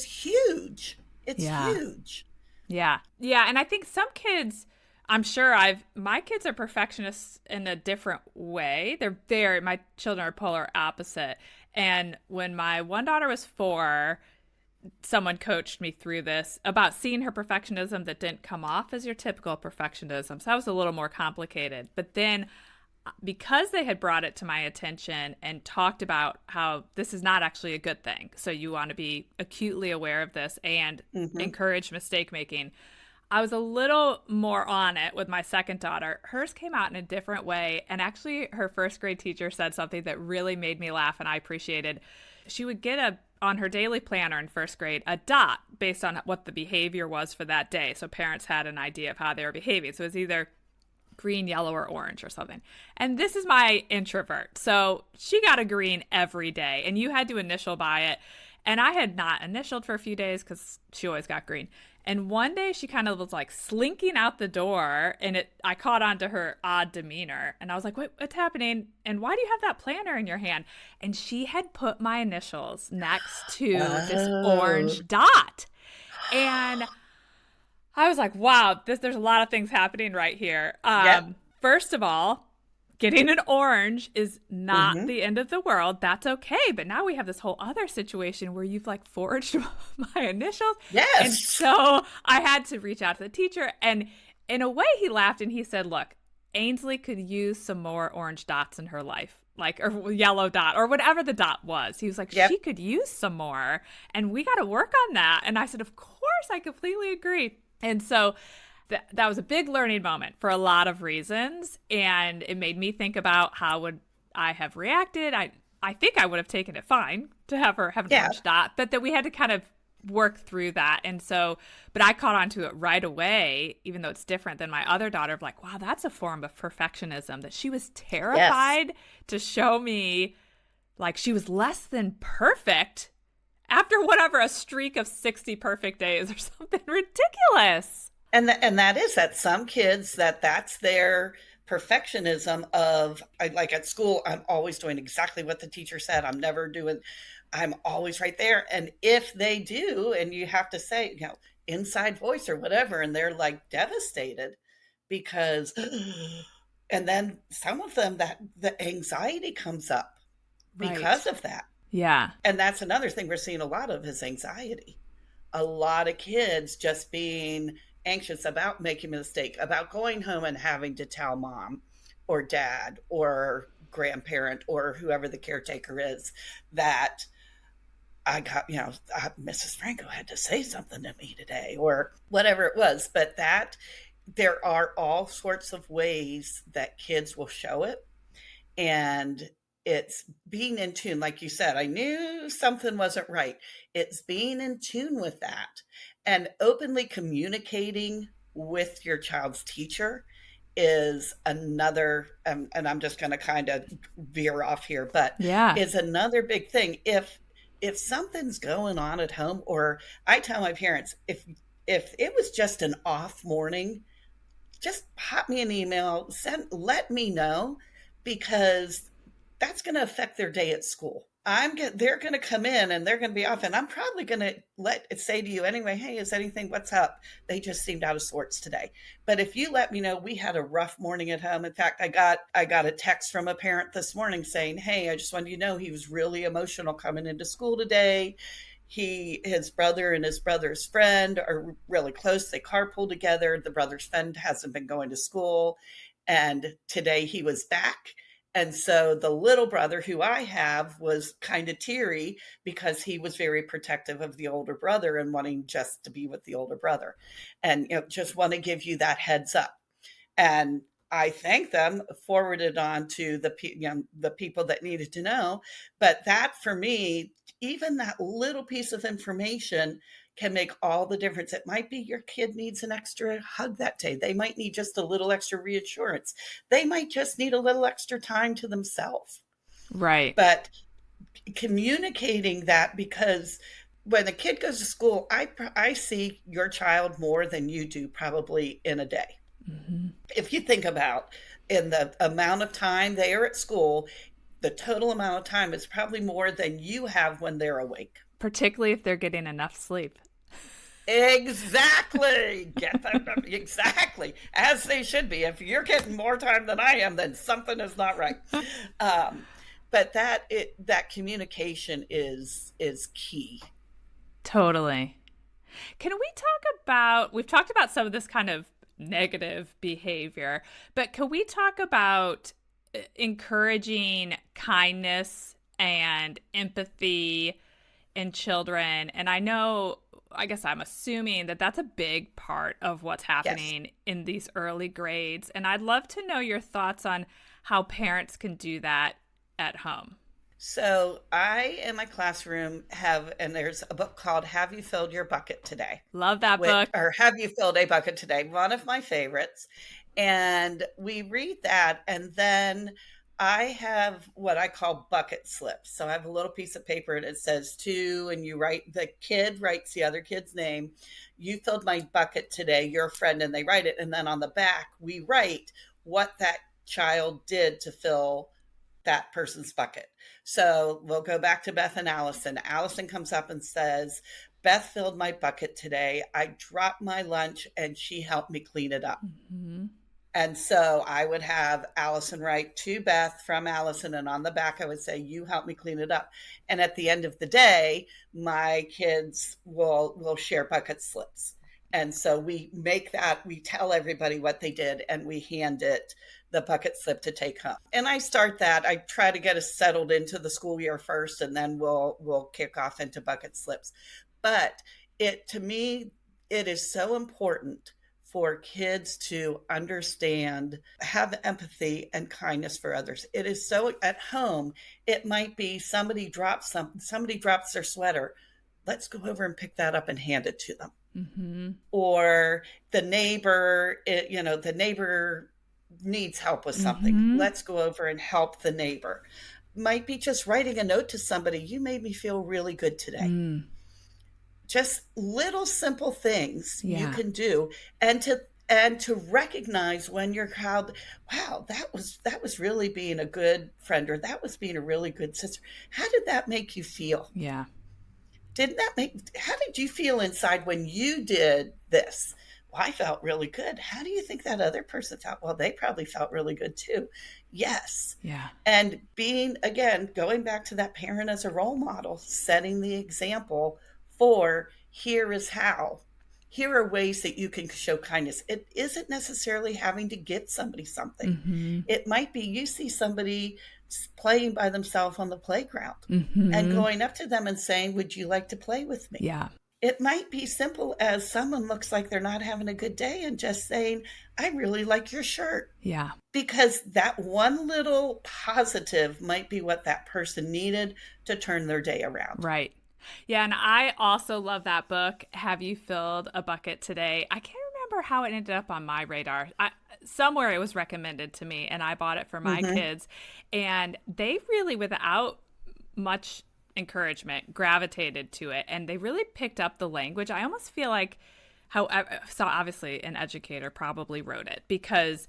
huge. It's huge. Yeah. Yeah. And I think some kids, I'm sure my kids are perfectionists in a different way. My children are polar opposite. And when my one daughter was 4, someone coached me through this about seeing her perfectionism that didn't come off as your typical perfectionism. So that was a little more complicated. But then because they had brought it to my attention and talked about how this is not actually a good thing, so you want to be acutely aware of this and encourage mistake making, I was a little more on it with my second daughter. Hers came out in a different way. And actually, her first grade teacher said something that really made me laugh and I appreciated. She would get on her daily planner in first grade, a dot based on what the behavior was for that day. So parents had an idea of how they were behaving. So it was either green, yellow, or orange or something. And this is my introvert. So she got a green every day and you had to initial by it. And I had not initialed for a few days because she always got green. And one day she kind of was like slinking out the door and I caught on to her odd demeanor. And I was like, what's happening? And why do you have that planner in your hand? And she had put my initials next to this orange dot. And I was like, wow, there's a lot of things happening right here. First of all, getting an orange is not the end of the world. That's okay. But now we have this whole other situation where you've like forged my initials. Yes. And so I had to reach out to the teacher. And in a way, he laughed and he said, look, Ainsley could use some more orange dots in her life, like, or yellow dot or whatever the dot was. He was like, she could use some more and we got to work on that. And I said, of course, I completely agree. And so that was a big learning moment for a lot of reasons. And it made me think about how would I have reacted. I think I would have taken it fine to have her have an orange dot, but that we had to kind of work through that. And so, but I caught on to it right away, even though it's different than my other daughter, of like, wow, that's a form of perfectionism, that she was Yes. terrified to show me like she was less than perfect after whatever, a streak of 60 perfect days or something ridiculous. And that is that some kids that's their perfectionism of like at school, I'm always doing exactly what the teacher said. I'm always right there. And if they do, and you have to say, inside voice or whatever, and they're like devastated because, and then some of them that the anxiety comes up Right. because of that. Yeah. And that's another thing we're seeing a lot of is anxiety. A lot of kids just being anxious about making a mistake, about going home and having to tell mom or dad or grandparent or whoever the caretaker is that I got, Mrs. Franco had to say something to me today or whatever it was. But that there are all sorts of ways that kids will show it. And it's being in tune. Like you said, I knew something wasn't right. It's being in tune with that and openly communicating with your child's teacher is another, and I'm just going to kind of veer off here, but Yeah. is another big thing. If something's going on at home, or I tell my parents, if it was just an off morning, just pop me an email, let me know, because that's going to affect their day at school. They're going to come in and they're going to be off, and I'm probably going to say to you anyway, hey, is anything, what's up? They just seemed out of sorts today. But if you let me know, we had a rough morning at home. In fact, I got a text from a parent this morning saying, hey, I just wanted you to know he was really emotional coming into school today. His brother and his brother's friend are really close. They carpool together. The brother's friend hasn't been going to school, and today he was back. And so the little brother who I have was kind of teary because he was very protective of the older brother and wanting just to be with the older brother, and just want to give you that heads up. And I thanked them, forwarded on to the people that needed to know. But that, for me, even that little piece of information can make all the difference. It might be your kid needs an extra hug that day. They might need just a little extra reassurance. They might just need a little extra time to themselves. Right. But communicating that, because when a kid goes to school, I see your child more than you do probably in a day. Mm-hmm. If you think about in the amount of time they are at school, the total amount of time is probably more than you have when they're awake. Particularly if they're getting enough sleep. Exactly. Get them exactly as they should be. If you're getting more time than I am, then something is not right. But that communication is key. Totally. Can we talk about, we've talked about some of this kind of negative behavior, but can we talk about encouraging kindness and empathy in children? And I guess I'm assuming that that's a big part of what's happening in these early grades. And I'd love to know your thoughts on how parents can do that at home. So I, in my classroom, and there's a book called Have You Filled Your Bucket Today? Love that book. Or Have You Filled a Bucket Today? One of my favorites. And we read that, and then I have what I call bucket slips. So I have a little piece of paper and it says to, and the kid writes the other kid's name. You filled my bucket today, your friend, and they write it. And then on the back, we write what that child did to fill that person's bucket. So we'll go back to Beth and Allison. Allison comes up and says, Beth filled my bucket today. I dropped my lunch and she helped me clean it up. Mm-hmm. And so I would have Allison write to Beth from Allison, and on the back I would say, you helped me clean it up. And at the end of the day, my kids will share bucket slips. And so we tell everybody what they did, and we hand it the bucket slip to take home. And I start that. I try to get us settled into the school year first, and then we'll kick off into bucket slips. But to me, it is so important for kids to understand, have empathy and kindness for others. It is so, at home, it might be somebody drops their sweater. let's go over and pick that up and hand it to them. Mm-hmm. Or the neighbor, the neighbor needs help with something. Mm-hmm. Let's go over and help the neighbor. Might be just writing a note to somebody, you made me feel really good today. Mm. Just little simple things you Yeah. can do, and to recognize when your child, wow, that was really being a good friend, or that was being a really good sister. How did that make you feel? Yeah. How did you feel inside when you did this? Well, I felt really good. How do you think that other person felt? Well, they probably felt really good too. Yes. Yeah. And being, again, going back to that parent as a role model, setting the example for here is how. Here are ways that you can show kindness. It isn't necessarily having to get somebody something. Mm-hmm. It might be you see somebody playing by themselves on the playground, Mm-hmm. and going up to them and saying, would you like to play with me? Yeah. It might be simple as someone looks like they're not having a good day and just saying, I really like your shirt. Yeah. Because that one little positive might be what that person needed to turn their day around. Right. Yeah. And I also love that book, Have You Filled a Bucket Today? I can't remember how it ended up on my radar. Somewhere it was recommended to me, and I bought it for my kids. And they really, without much encouragement, gravitated to it. And they really picked up the language. I almost feel like, so obviously an educator probably wrote it, because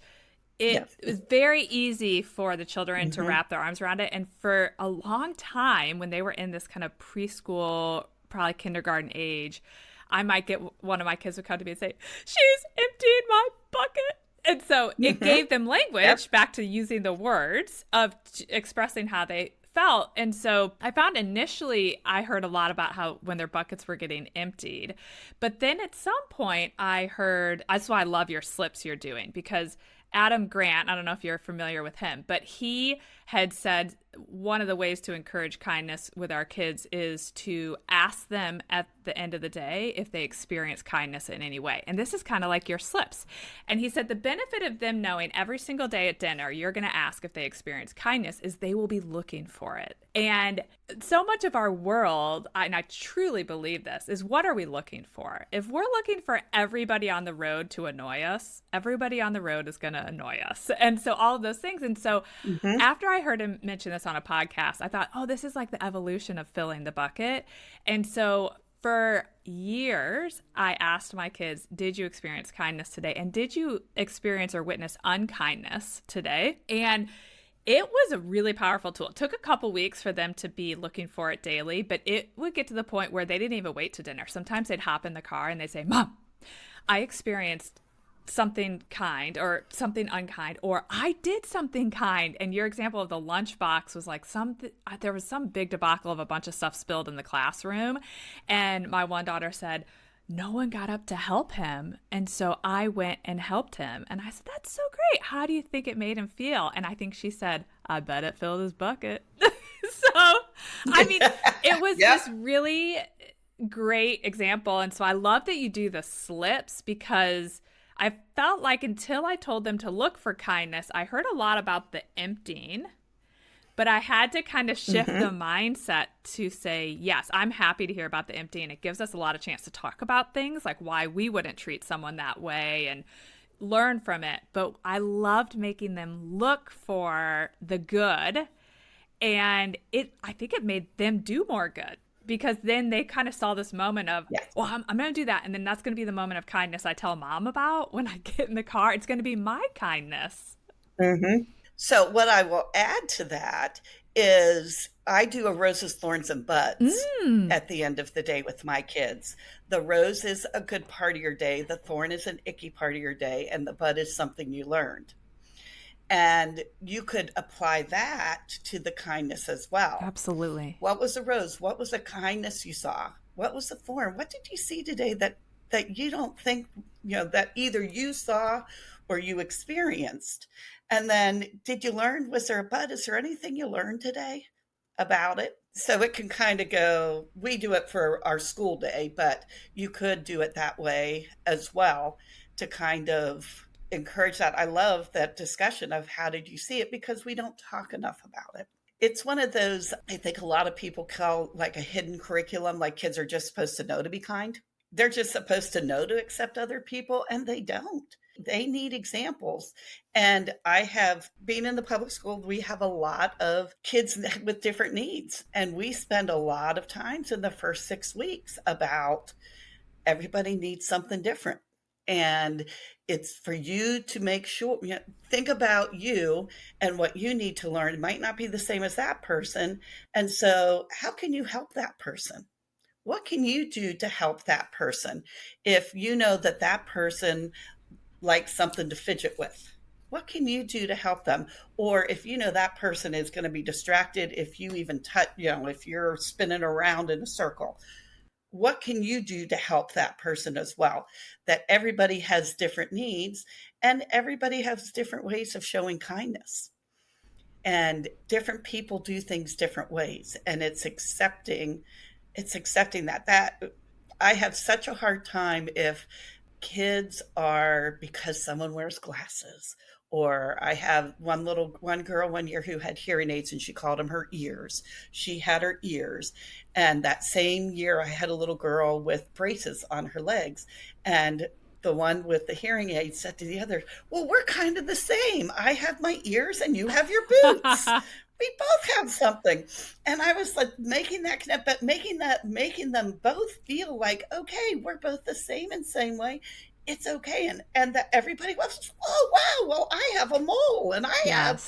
it was very easy for the children to wrap their arms around it. And for a long time, when they were in this kind of preschool, probably kindergarten age, I might get one of my kids would come to me and say, she's emptied my bucket. And so it gave them language back to using the words of expressing how they felt. And so I found initially I heard a lot about how when their buckets were getting emptied. But then at some point I heard, that's why I love your slips you're doing, because Adam Grant, I don't know if you're familiar with him, but he had said one of the ways to encourage kindness with our kids is to ask them at the end of the day if they experience kindness in any way. And this is kind of like your slips. And he said the benefit of them knowing every single day at dinner you're going to ask if they experience kindness is they will be looking for it. And so much of our world, and I truly believe this, is what are we looking for? If we're looking for everybody on the road to annoy us, everybody on the road is going to annoy us. And so all of those things. And so after I heard him mention this on a podcast, I thought, oh, this is like the evolution of filling the bucket. And so for years, I asked my kids, did you experience kindness today? And did you experience or witness unkindness today? And it was a really powerful tool. It took a couple weeks for them to be looking for it daily, but it would get to the point where they didn't even wait to dinner. Sometimes they'd hop in the car and they'd say, Mom, I experienced something kind or something unkind, or I did something kind. And your example of the lunchbox was like there was some big debacle of a bunch of stuff spilled in the classroom. And my one daughter said, no one got up to help him. And so I went and helped him. And I said, that's so great. How do you think it made him feel? And I think she said, I bet it filled his bucket. So, I mean, it was this really great example. And so I love that you do the slips, because I felt like until I told them to look for kindness, I heard a lot about the emptying, but I had to kind of shift the mindset to say, yes, I'm happy to hear about the emptying. It gives us a lot of chance to talk about things like why we wouldn't treat someone that way and learn from it. But I loved making them look for the good. And I think it made them do more good, because then they kind of saw this moment of, well, I'm going to do that. And then that's going to be the moment of kindness I tell Mom about when I get in the car. It's going to be my kindness. So what I will add to that is I do a roses, thorns, and buds at the end of the day with my kids. The rose is a good part of your day. The thorn is an icky part of your day. And the bud is something you learned. And you could apply that to the kindness as well. Absolutely. What was the rose? What was the kindness you saw? What was the thorn? What did you see today that you don't think, that either you saw or you experienced? And then did you learn, was there a bud? Is there anything you learned today about it? So it can kind of go, we do it for our school day, but you could do it that way as well to kind of encourage that. I love that discussion of how did you see it, because we don't talk enough about it. It's one of those, I think a lot of people call like a hidden curriculum, like kids are just supposed to know to be kind. They're just supposed to know to accept other people, and they don't. They need examples. And I have been in the public school, we have a lot of kids with different needs. And we spend a lot of times in the first 6 weeks about everybody needs something different. And it's for you to make sure, think about you and what you need to learn. It might not be the same as that person. And so, how can you help that person? What can you do to help that person? If you know that that person likes something to fidget with, what can you do to help them? Or if you know that person is going to be distracted, if you even touch, if you're spinning around in a circle, what can you do to help that person as well? That everybody has different needs and everybody has different ways of showing kindness. And different people do things different ways. And it's accepting that I have such a hard time if kids are, because someone wears glasses, or I have one girl one year who had hearing aids and she called them her ears. She had her ears. And that same year I had a little girl with braces on her legs, and the one with the hearing aid said to the other, well, we're kind of the same. I have my ears and you have your boots. We both have something. And I was like making that connect, but making them both feel like, okay, we're both the same in the same way. It's okay. And that everybody was, oh, wow, well, I have a mole and I have,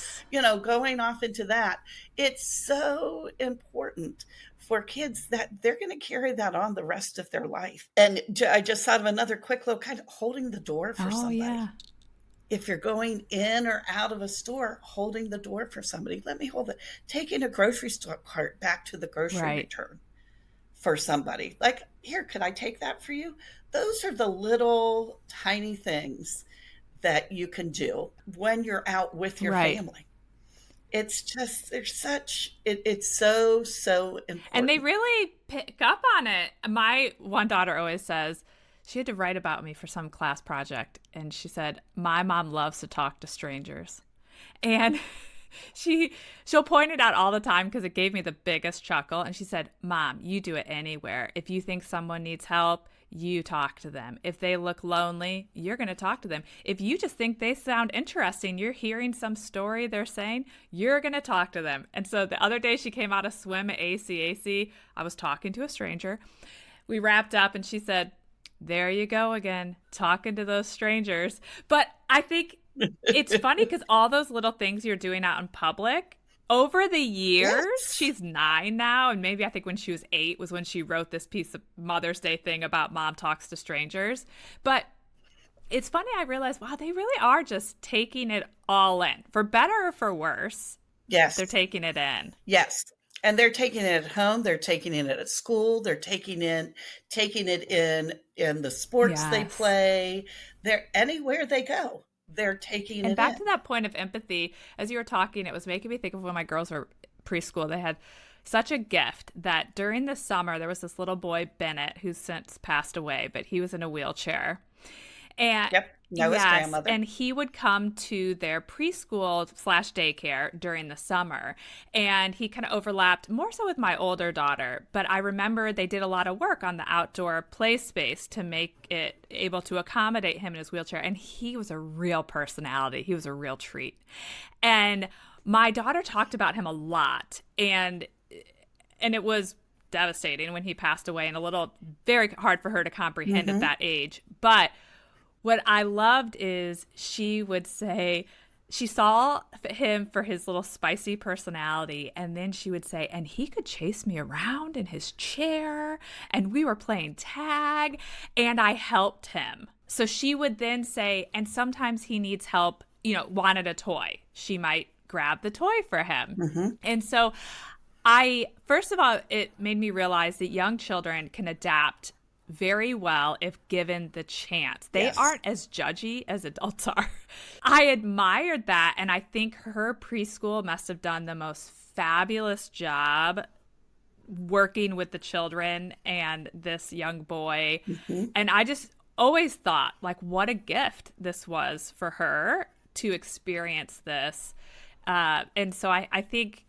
going off into that. It's so important for kids that they're going to carry that on the rest of their life. And I just thought of another quick little kind of holding the door for somebody. Yeah. If you're going in or out of a store, holding the door for somebody, let me hold it. Taking a grocery store cart back to the grocery return for somebody. Like, here, could I take that for you? Those are the little tiny things that you can do when you're out with your family. It's just, it's so, so important. And they really pick up on it. My one daughter always says, she had to write about me for some class project. And she said, my mom loves to talk to strangers. And she'll point it out all the time because it gave me the biggest chuckle. And she said, Mom, you do it anywhere. If you think someone needs help, you talk to them. If they look lonely, you're going to talk to them. If you just think they sound interesting, you're hearing some story they're saying, you're going to talk to them. And so the other day she came out of swim at ACAC. I was talking to a stranger. We wrapped up and she said, there you go again, talking to those strangers. But I think it's funny because all those little things you're doing out in public, over the years, she's 9 now, and maybe I think when she was 8 was when she wrote this piece of Mother's Day thing about mom talks to strangers. But it's funny, I realized, wow, they really are just taking it all in. For better or for worse, they're taking it in. Yes. And they're taking it at home. They're taking it at school. They're taking it in the sports they play. They're anywhere they go. They're taking it in. And back to that point of empathy, as you were talking, it was making me think of when my girls were preschool. They had such a gift that during the summer, there was this little boy, Bennett, who's since passed away, but he was in a wheelchair. And his grandmother. And he would come to their preschool / daycare during the summer. And he kind of overlapped more so with my older daughter. But I remember they did a lot of work on the outdoor play space to make it able to accommodate him in his wheelchair. And he was a real personality. He was a real treat. And my daughter talked about him a lot. And it was devastating when he passed away and a little very hard for her to comprehend at that age. But what I loved is she would say she saw him for his little spicy personality, and then she would say, and he could chase me around in his chair, and we were playing tag, and I helped him. So she would then say, and sometimes he needs help, wanted a toy. She might grab the toy for him. And so first of all, it made me realize that young children can adapt very well if given the chance. They aren't as judgy as adults are. I admired that, and I think her preschool must have done the most fabulous job working with the children and this young boy. And I just always thought, like, what a gift this was for her to experience this. And so I think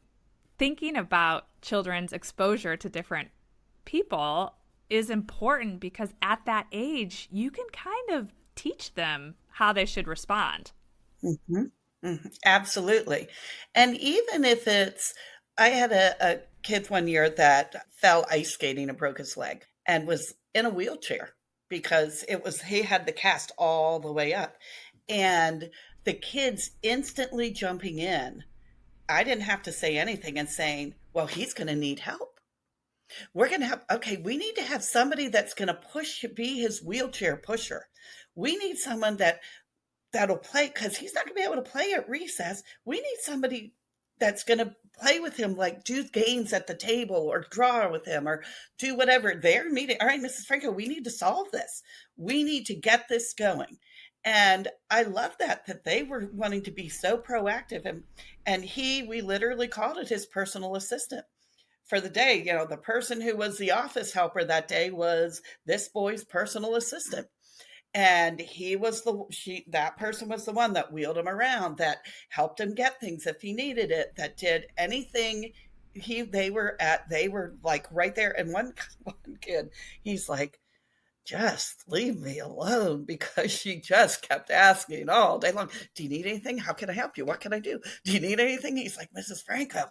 thinking about children's exposure to different people is important because at that age, you can kind of teach them how they should respond. Mm-hmm. Mm-hmm. Absolutely. And even if I had a kid one year that fell ice skating and broke his leg and was in a wheelchair because he had the cast all the way up. And the kids instantly jumping in. I didn't have to say anything and saying, well, he's going to need help. We're going to we need to have somebody that's going to be his wheelchair pusher. We need someone that'll play because he's not going to be able to play at recess. We need somebody that's going to play with him, like do games at the table or draw with him or do whatever. They're meeting. All right, Mrs. Franco, we need to solve this. We need to get this going. And I love that they were wanting to be so proactive. And we literally called it his personal assistant for the day. You know, the person who was the office helper that day was this boy's personal assistant. And that person was the one that wheeled him around, that helped him get things if he needed it, that did anything they were like right there. And one kid, he's like, just leave me alone, because she just kept asking all day long, do you need anything? How can I help you? What can I do? Do you need anything? He's like, Mrs. Franco,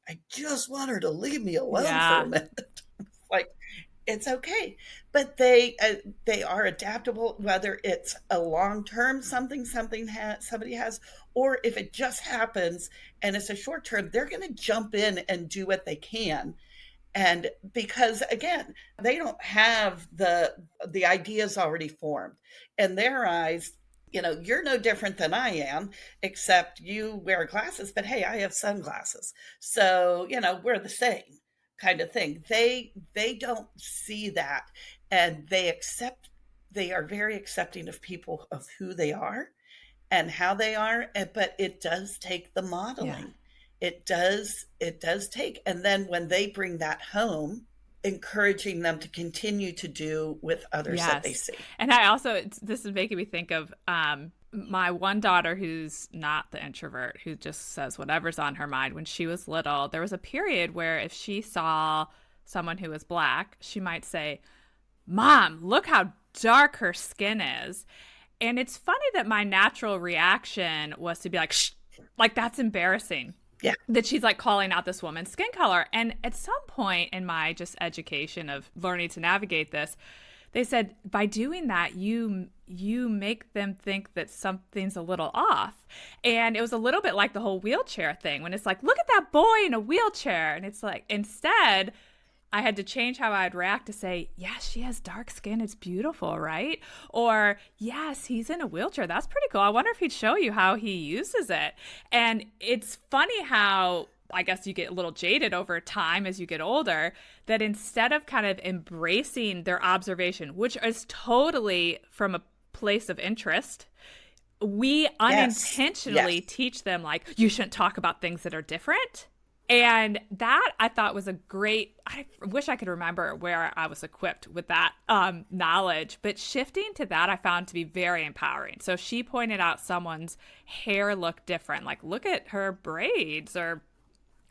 I just want her to leave me alone for a minute. Like, it's okay. But they are adaptable, whether it's a long-term somebody has, or if it just happens and it's a short term, they're going to jump in and do what they can. And because, again, they don't have the ideas already formed in their eyes. You know, you're no different than I am, except you wear glasses, but hey, I have sunglasses. So, you know, we're the same kind of thing. They don't see that, and they are very accepting of people, of who they are and how they are. But it does take the modeling. Yeah. It does take. And then when they bring that home, encouraging them to continue to do with others that they see. And this is making me think of my one daughter, who's not the introvert, who just says whatever's on her mind. When she was little, there was a period where if she saw someone who was Black, she might say, Mom, look how dark her skin is. And it's funny that my natural reaction was to be like, shh, like that's embarrassing. Yeah. That she's like calling out this woman's skin color. And at some point in my just education of learning to navigate this, they said, by doing that, you make them think that something's a little off. And it was a little bit like the whole wheelchair thing, when it's like, look at that boy in a wheelchair. And it's like, instead, I had to change how I'd react to say, yes, she has dark skin. It's beautiful, right? Or, yes, he's in a wheelchair. That's pretty cool. I wonder if he'd show you how he uses it. And it's funny how, I guess you get a little jaded over time as you get older, that instead of kind of embracing their observation, which is totally from a place of interest, we unintentionally teach them, like, you shouldn't talk about things that are different. And that I thought was I wish I could remember where I was equipped with that knowledge, but shifting to that I found to be very empowering. So she pointed out someone's hair looked different, like look at her braids, or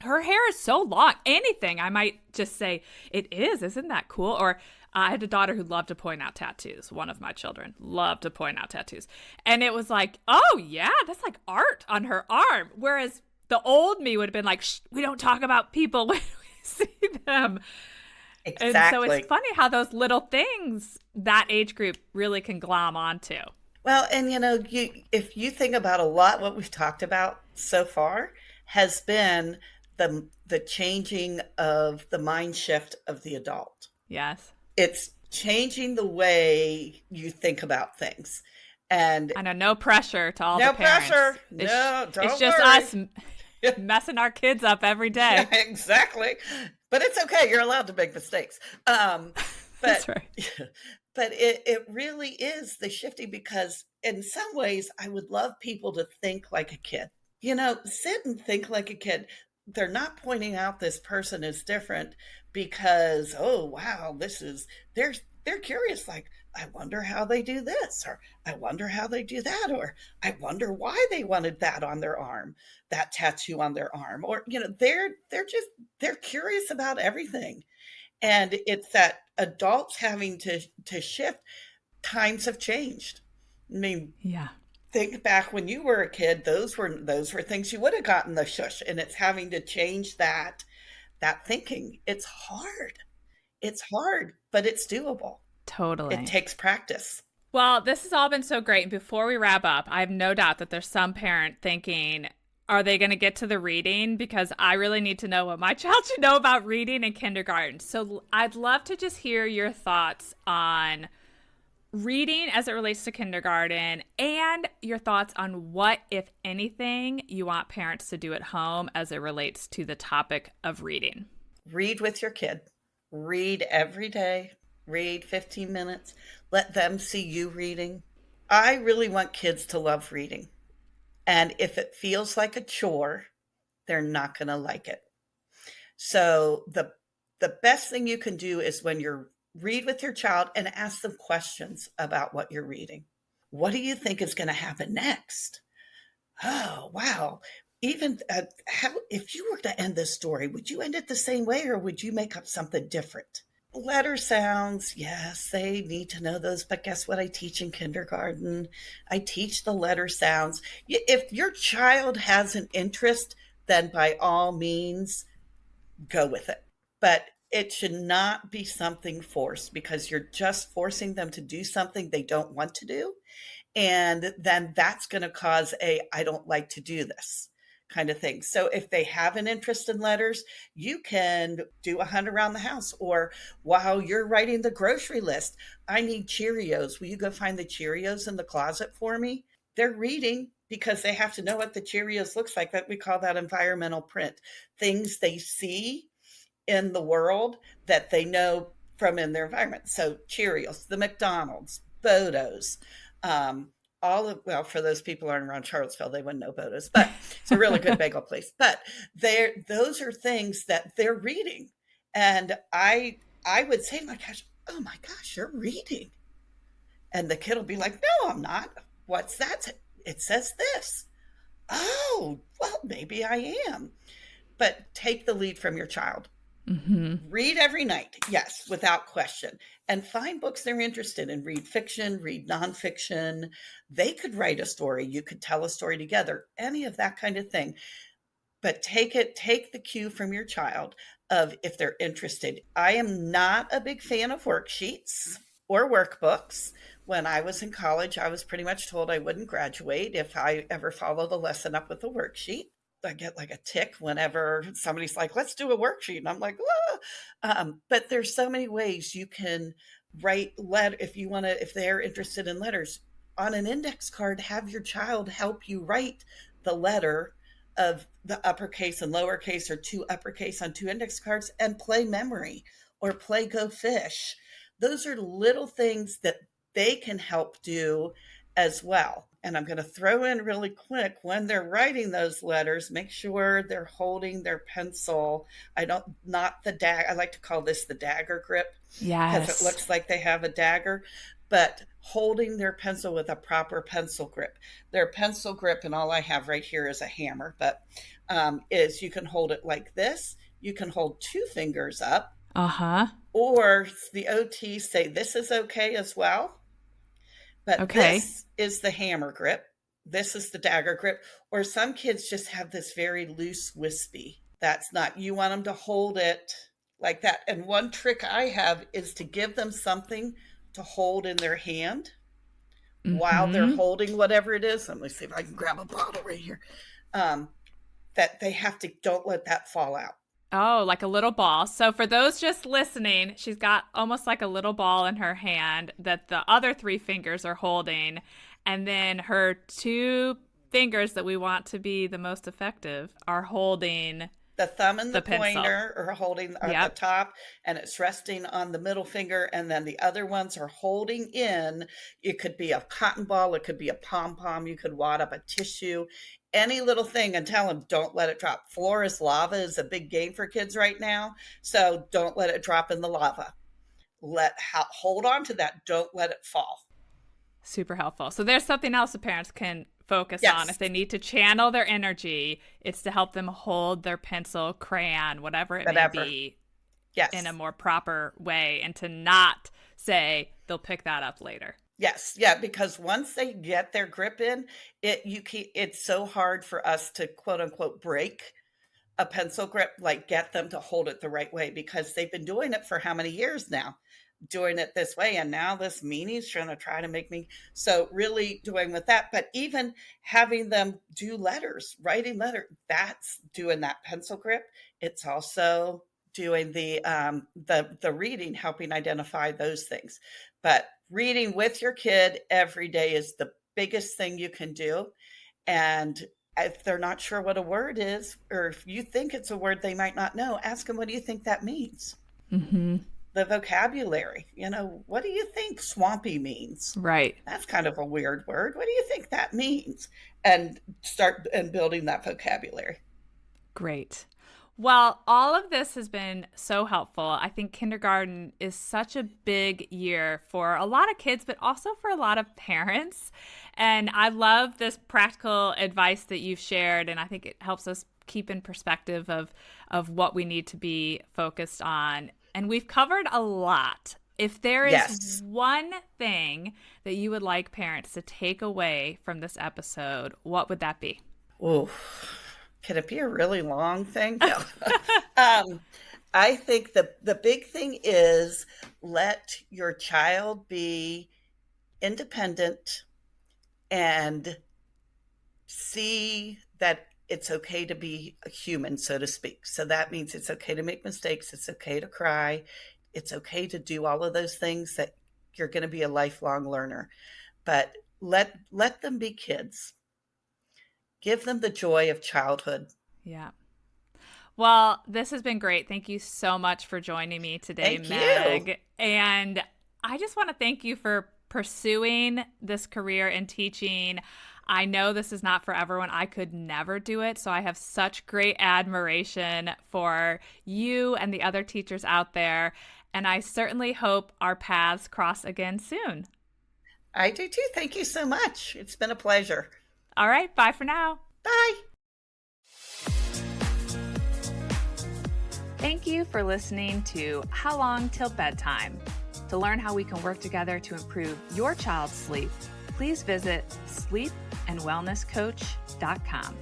her hair is so long, anything. I might just say, it is, isn't that cool? Or I had a daughter who loved to point out tattoos. One of my children loved to point out tattoos. And it was like, oh yeah, that's like art on her arm. Whereas the old me would have been like, shh, we don't talk about people when we see them. Exactly. And so it's funny how those little things that age group really can glom onto. Well, and you know, if you think about a lot, what we've talked about so far has been the changing of the mind shift of the adult. Yes. It's changing the way you think about things. And I know, no pressure to all the parents. No pressure. Don't It's just worry. Us messing our kids up every day. Yeah, exactly. But it's okay. You're allowed to make mistakes. That's right. But it really is the shifting, because in some ways I would love people to think like a kid. You know, sit and think like a kid. They're not pointing out this person is different because, oh, wow, they're curious, like, I wonder how they do this, or I wonder how they do that, or I wonder why they wanted that on their arm, that tattoo on their arm, or they're curious about everything. And it's that adults having to shift. Times have changed. I mean, Yeah. think back when you were a kid, those were things you would have gotten the shush, and it's having to change that thinking. It's hard, but it's doable. It Totally. takes practice. Well, this has all been so great. Before we wrap up, I have no doubt that there's some parent thinking, are they going to get to the reading? Because I really need to know what my child should know about reading in kindergarten. So I'd love to just hear your thoughts on reading as it relates to kindergarten and your thoughts on what, if anything, you want parents to do at home as it relates to the topic of reading. Read with your kid. Read every day. Read 15 minutes. Let them see you reading. I really want kids to love reading. And if it feels like a chore, they're not going to like it. So the best thing you can do is when you're read with your child and ask them questions about what you're reading. What do you think is going to happen next? Oh, wow. Even how, if you were to end this story, would you end it the same way or would you make up something different? Letter sounds, yes, they need to know those. But guess what I teach in kindergarten? I teach the letter sounds. If your child has an interest, then by all means, go with it. But it should not be something forced because you're just forcing them to do something they don't want to do. And then that's going to cause I don't like to do this kind of thing. So if they have an interest in letters, you can do a hunt around the house, or while you're writing the grocery list, I need Cheerios. Will you go find the Cheerios in the closet for me? They're reading because they have to know what the Cheerios looks like. That we call that environmental print. Things they see in the world that they know from in their environment. So Cheerios, the McDonald's, Bodos, all of, well, for those people who aren't around Charlottesville, they wouldn't know Bodos, but it's a really good bagel place. But those are things that they're reading. And I would say, oh my gosh, you're reading. And the kid will be like, no, I'm not. What's that? It says this. Oh, well, maybe I am. But take the lead from your child. Mm-hmm. Read every night, yes, without question. And find books they're interested in. Read fiction, read nonfiction. They could write a story. You could tell a story together, any of that kind of thing. But take the cue from your child of if they're interested. I am not a big fan of worksheets or workbooks. When I was in college, I was pretty much told I wouldn't graduate if I ever followed the lesson up with a worksheet. I get like a tick whenever somebody's like, let's do a worksheet. And I'm like, but there's so many ways you can write letter if they're interested in letters on an index card, have your child help you write the letter of the uppercase and lowercase or two uppercase on two index cards and play memory or play go fish. Those are little things that they can help do as well. And I'm going to throw in really quick, when they're writing those letters, make sure they're holding their pencil. I like to call this the dagger grip. Yes. Because it looks like they have a dagger, but holding their pencil with a proper pencil grip. Their pencil grip, and all I have right here is a hammer, but is you can hold it like this. You can hold two fingers up. Uh-huh. Or the OTs say this is okay as well. But okay. This is the hammer grip. This is the dagger grip. Or some kids just have this very loose wispy. That's not, you want them to hold it like that. And one trick I have is to give them something to hold in their hand while they're holding whatever it is. Let me see if I can grab a bottle right here. That they have to, don't let that fall out. Oh, like a little ball. So for those just listening, she's got almost like a little ball in her hand that the other three fingers are holding. And then her two fingers that we want to be the most effective are holding the thumb and the pencil. pointer are holding at the top, and it's resting on the middle finger. And then the other ones are holding in. It could be a cotton ball. It could be a pom-pom. You could wad up a tissue, any little thing, and tell them, don't let it drop. Floor is lava is a big game for kids right now. So don't let it drop in the lava. hold on to that. Don't let it fall. Super helpful. So there's something else the parents can focus on. Yes. If they need to channel their energy, it's to help them hold their pencil, crayon, whatever it may be, yes, in a more proper way, and to not say they'll pick that up later. Yes. Yeah. Because once they get their grip in, it's so hard for us to quote unquote break a pencil grip, like get them to hold it the right way, because they've been doing it for how many years now, doing it this way. And now this meanie's trying to try to make me. So really doing with that, but even having them do letters, writing letter, that's doing that pencil grip. It's also doing the reading, helping identify those things. But reading with your kid every day is the biggest thing you can do. And if they're not sure what a word is, or if you think it's a word they might not know, ask them, what do you think that means? Mm-hmm. The vocabulary, what do you think swampy means? Right. That's kind of a weird word. What do you think that means? And start building that vocabulary. Great. Well, all of this has been so helpful. I think kindergarten is such a big year for a lot of kids, but also for a lot of parents. And I love this practical advice that you've shared, and I think it helps us keep in perspective of what we need to be focused on. And we've covered a lot. If there is one thing that you would like parents to take away from this episode, what would that be? Oh, can it be a really long thing? No. I think the big thing is let your child be independent and see that it's okay to be a human, so to speak. So that means it's okay to make mistakes. It's okay to cry. It's okay to do all of those things, that you're going to be a lifelong learner. But let them be kids. Give them the joy of childhood. Yeah. Well, this has been great. Thank you so much for joining me today, Meg. You. And I just want to thank you for pursuing this career in teaching. I know this is not for everyone. I could never do it. So I have such great admiration for you and the other teachers out there. And I certainly hope our paths cross again soon. I do too. Thank you so much. It's been a pleasure. All right. Bye for now. Bye. Thank you for listening to How Long Till Bedtime. To learn how we can work together to improve your child's sleep, please visit sleepandwellnesscoach.com.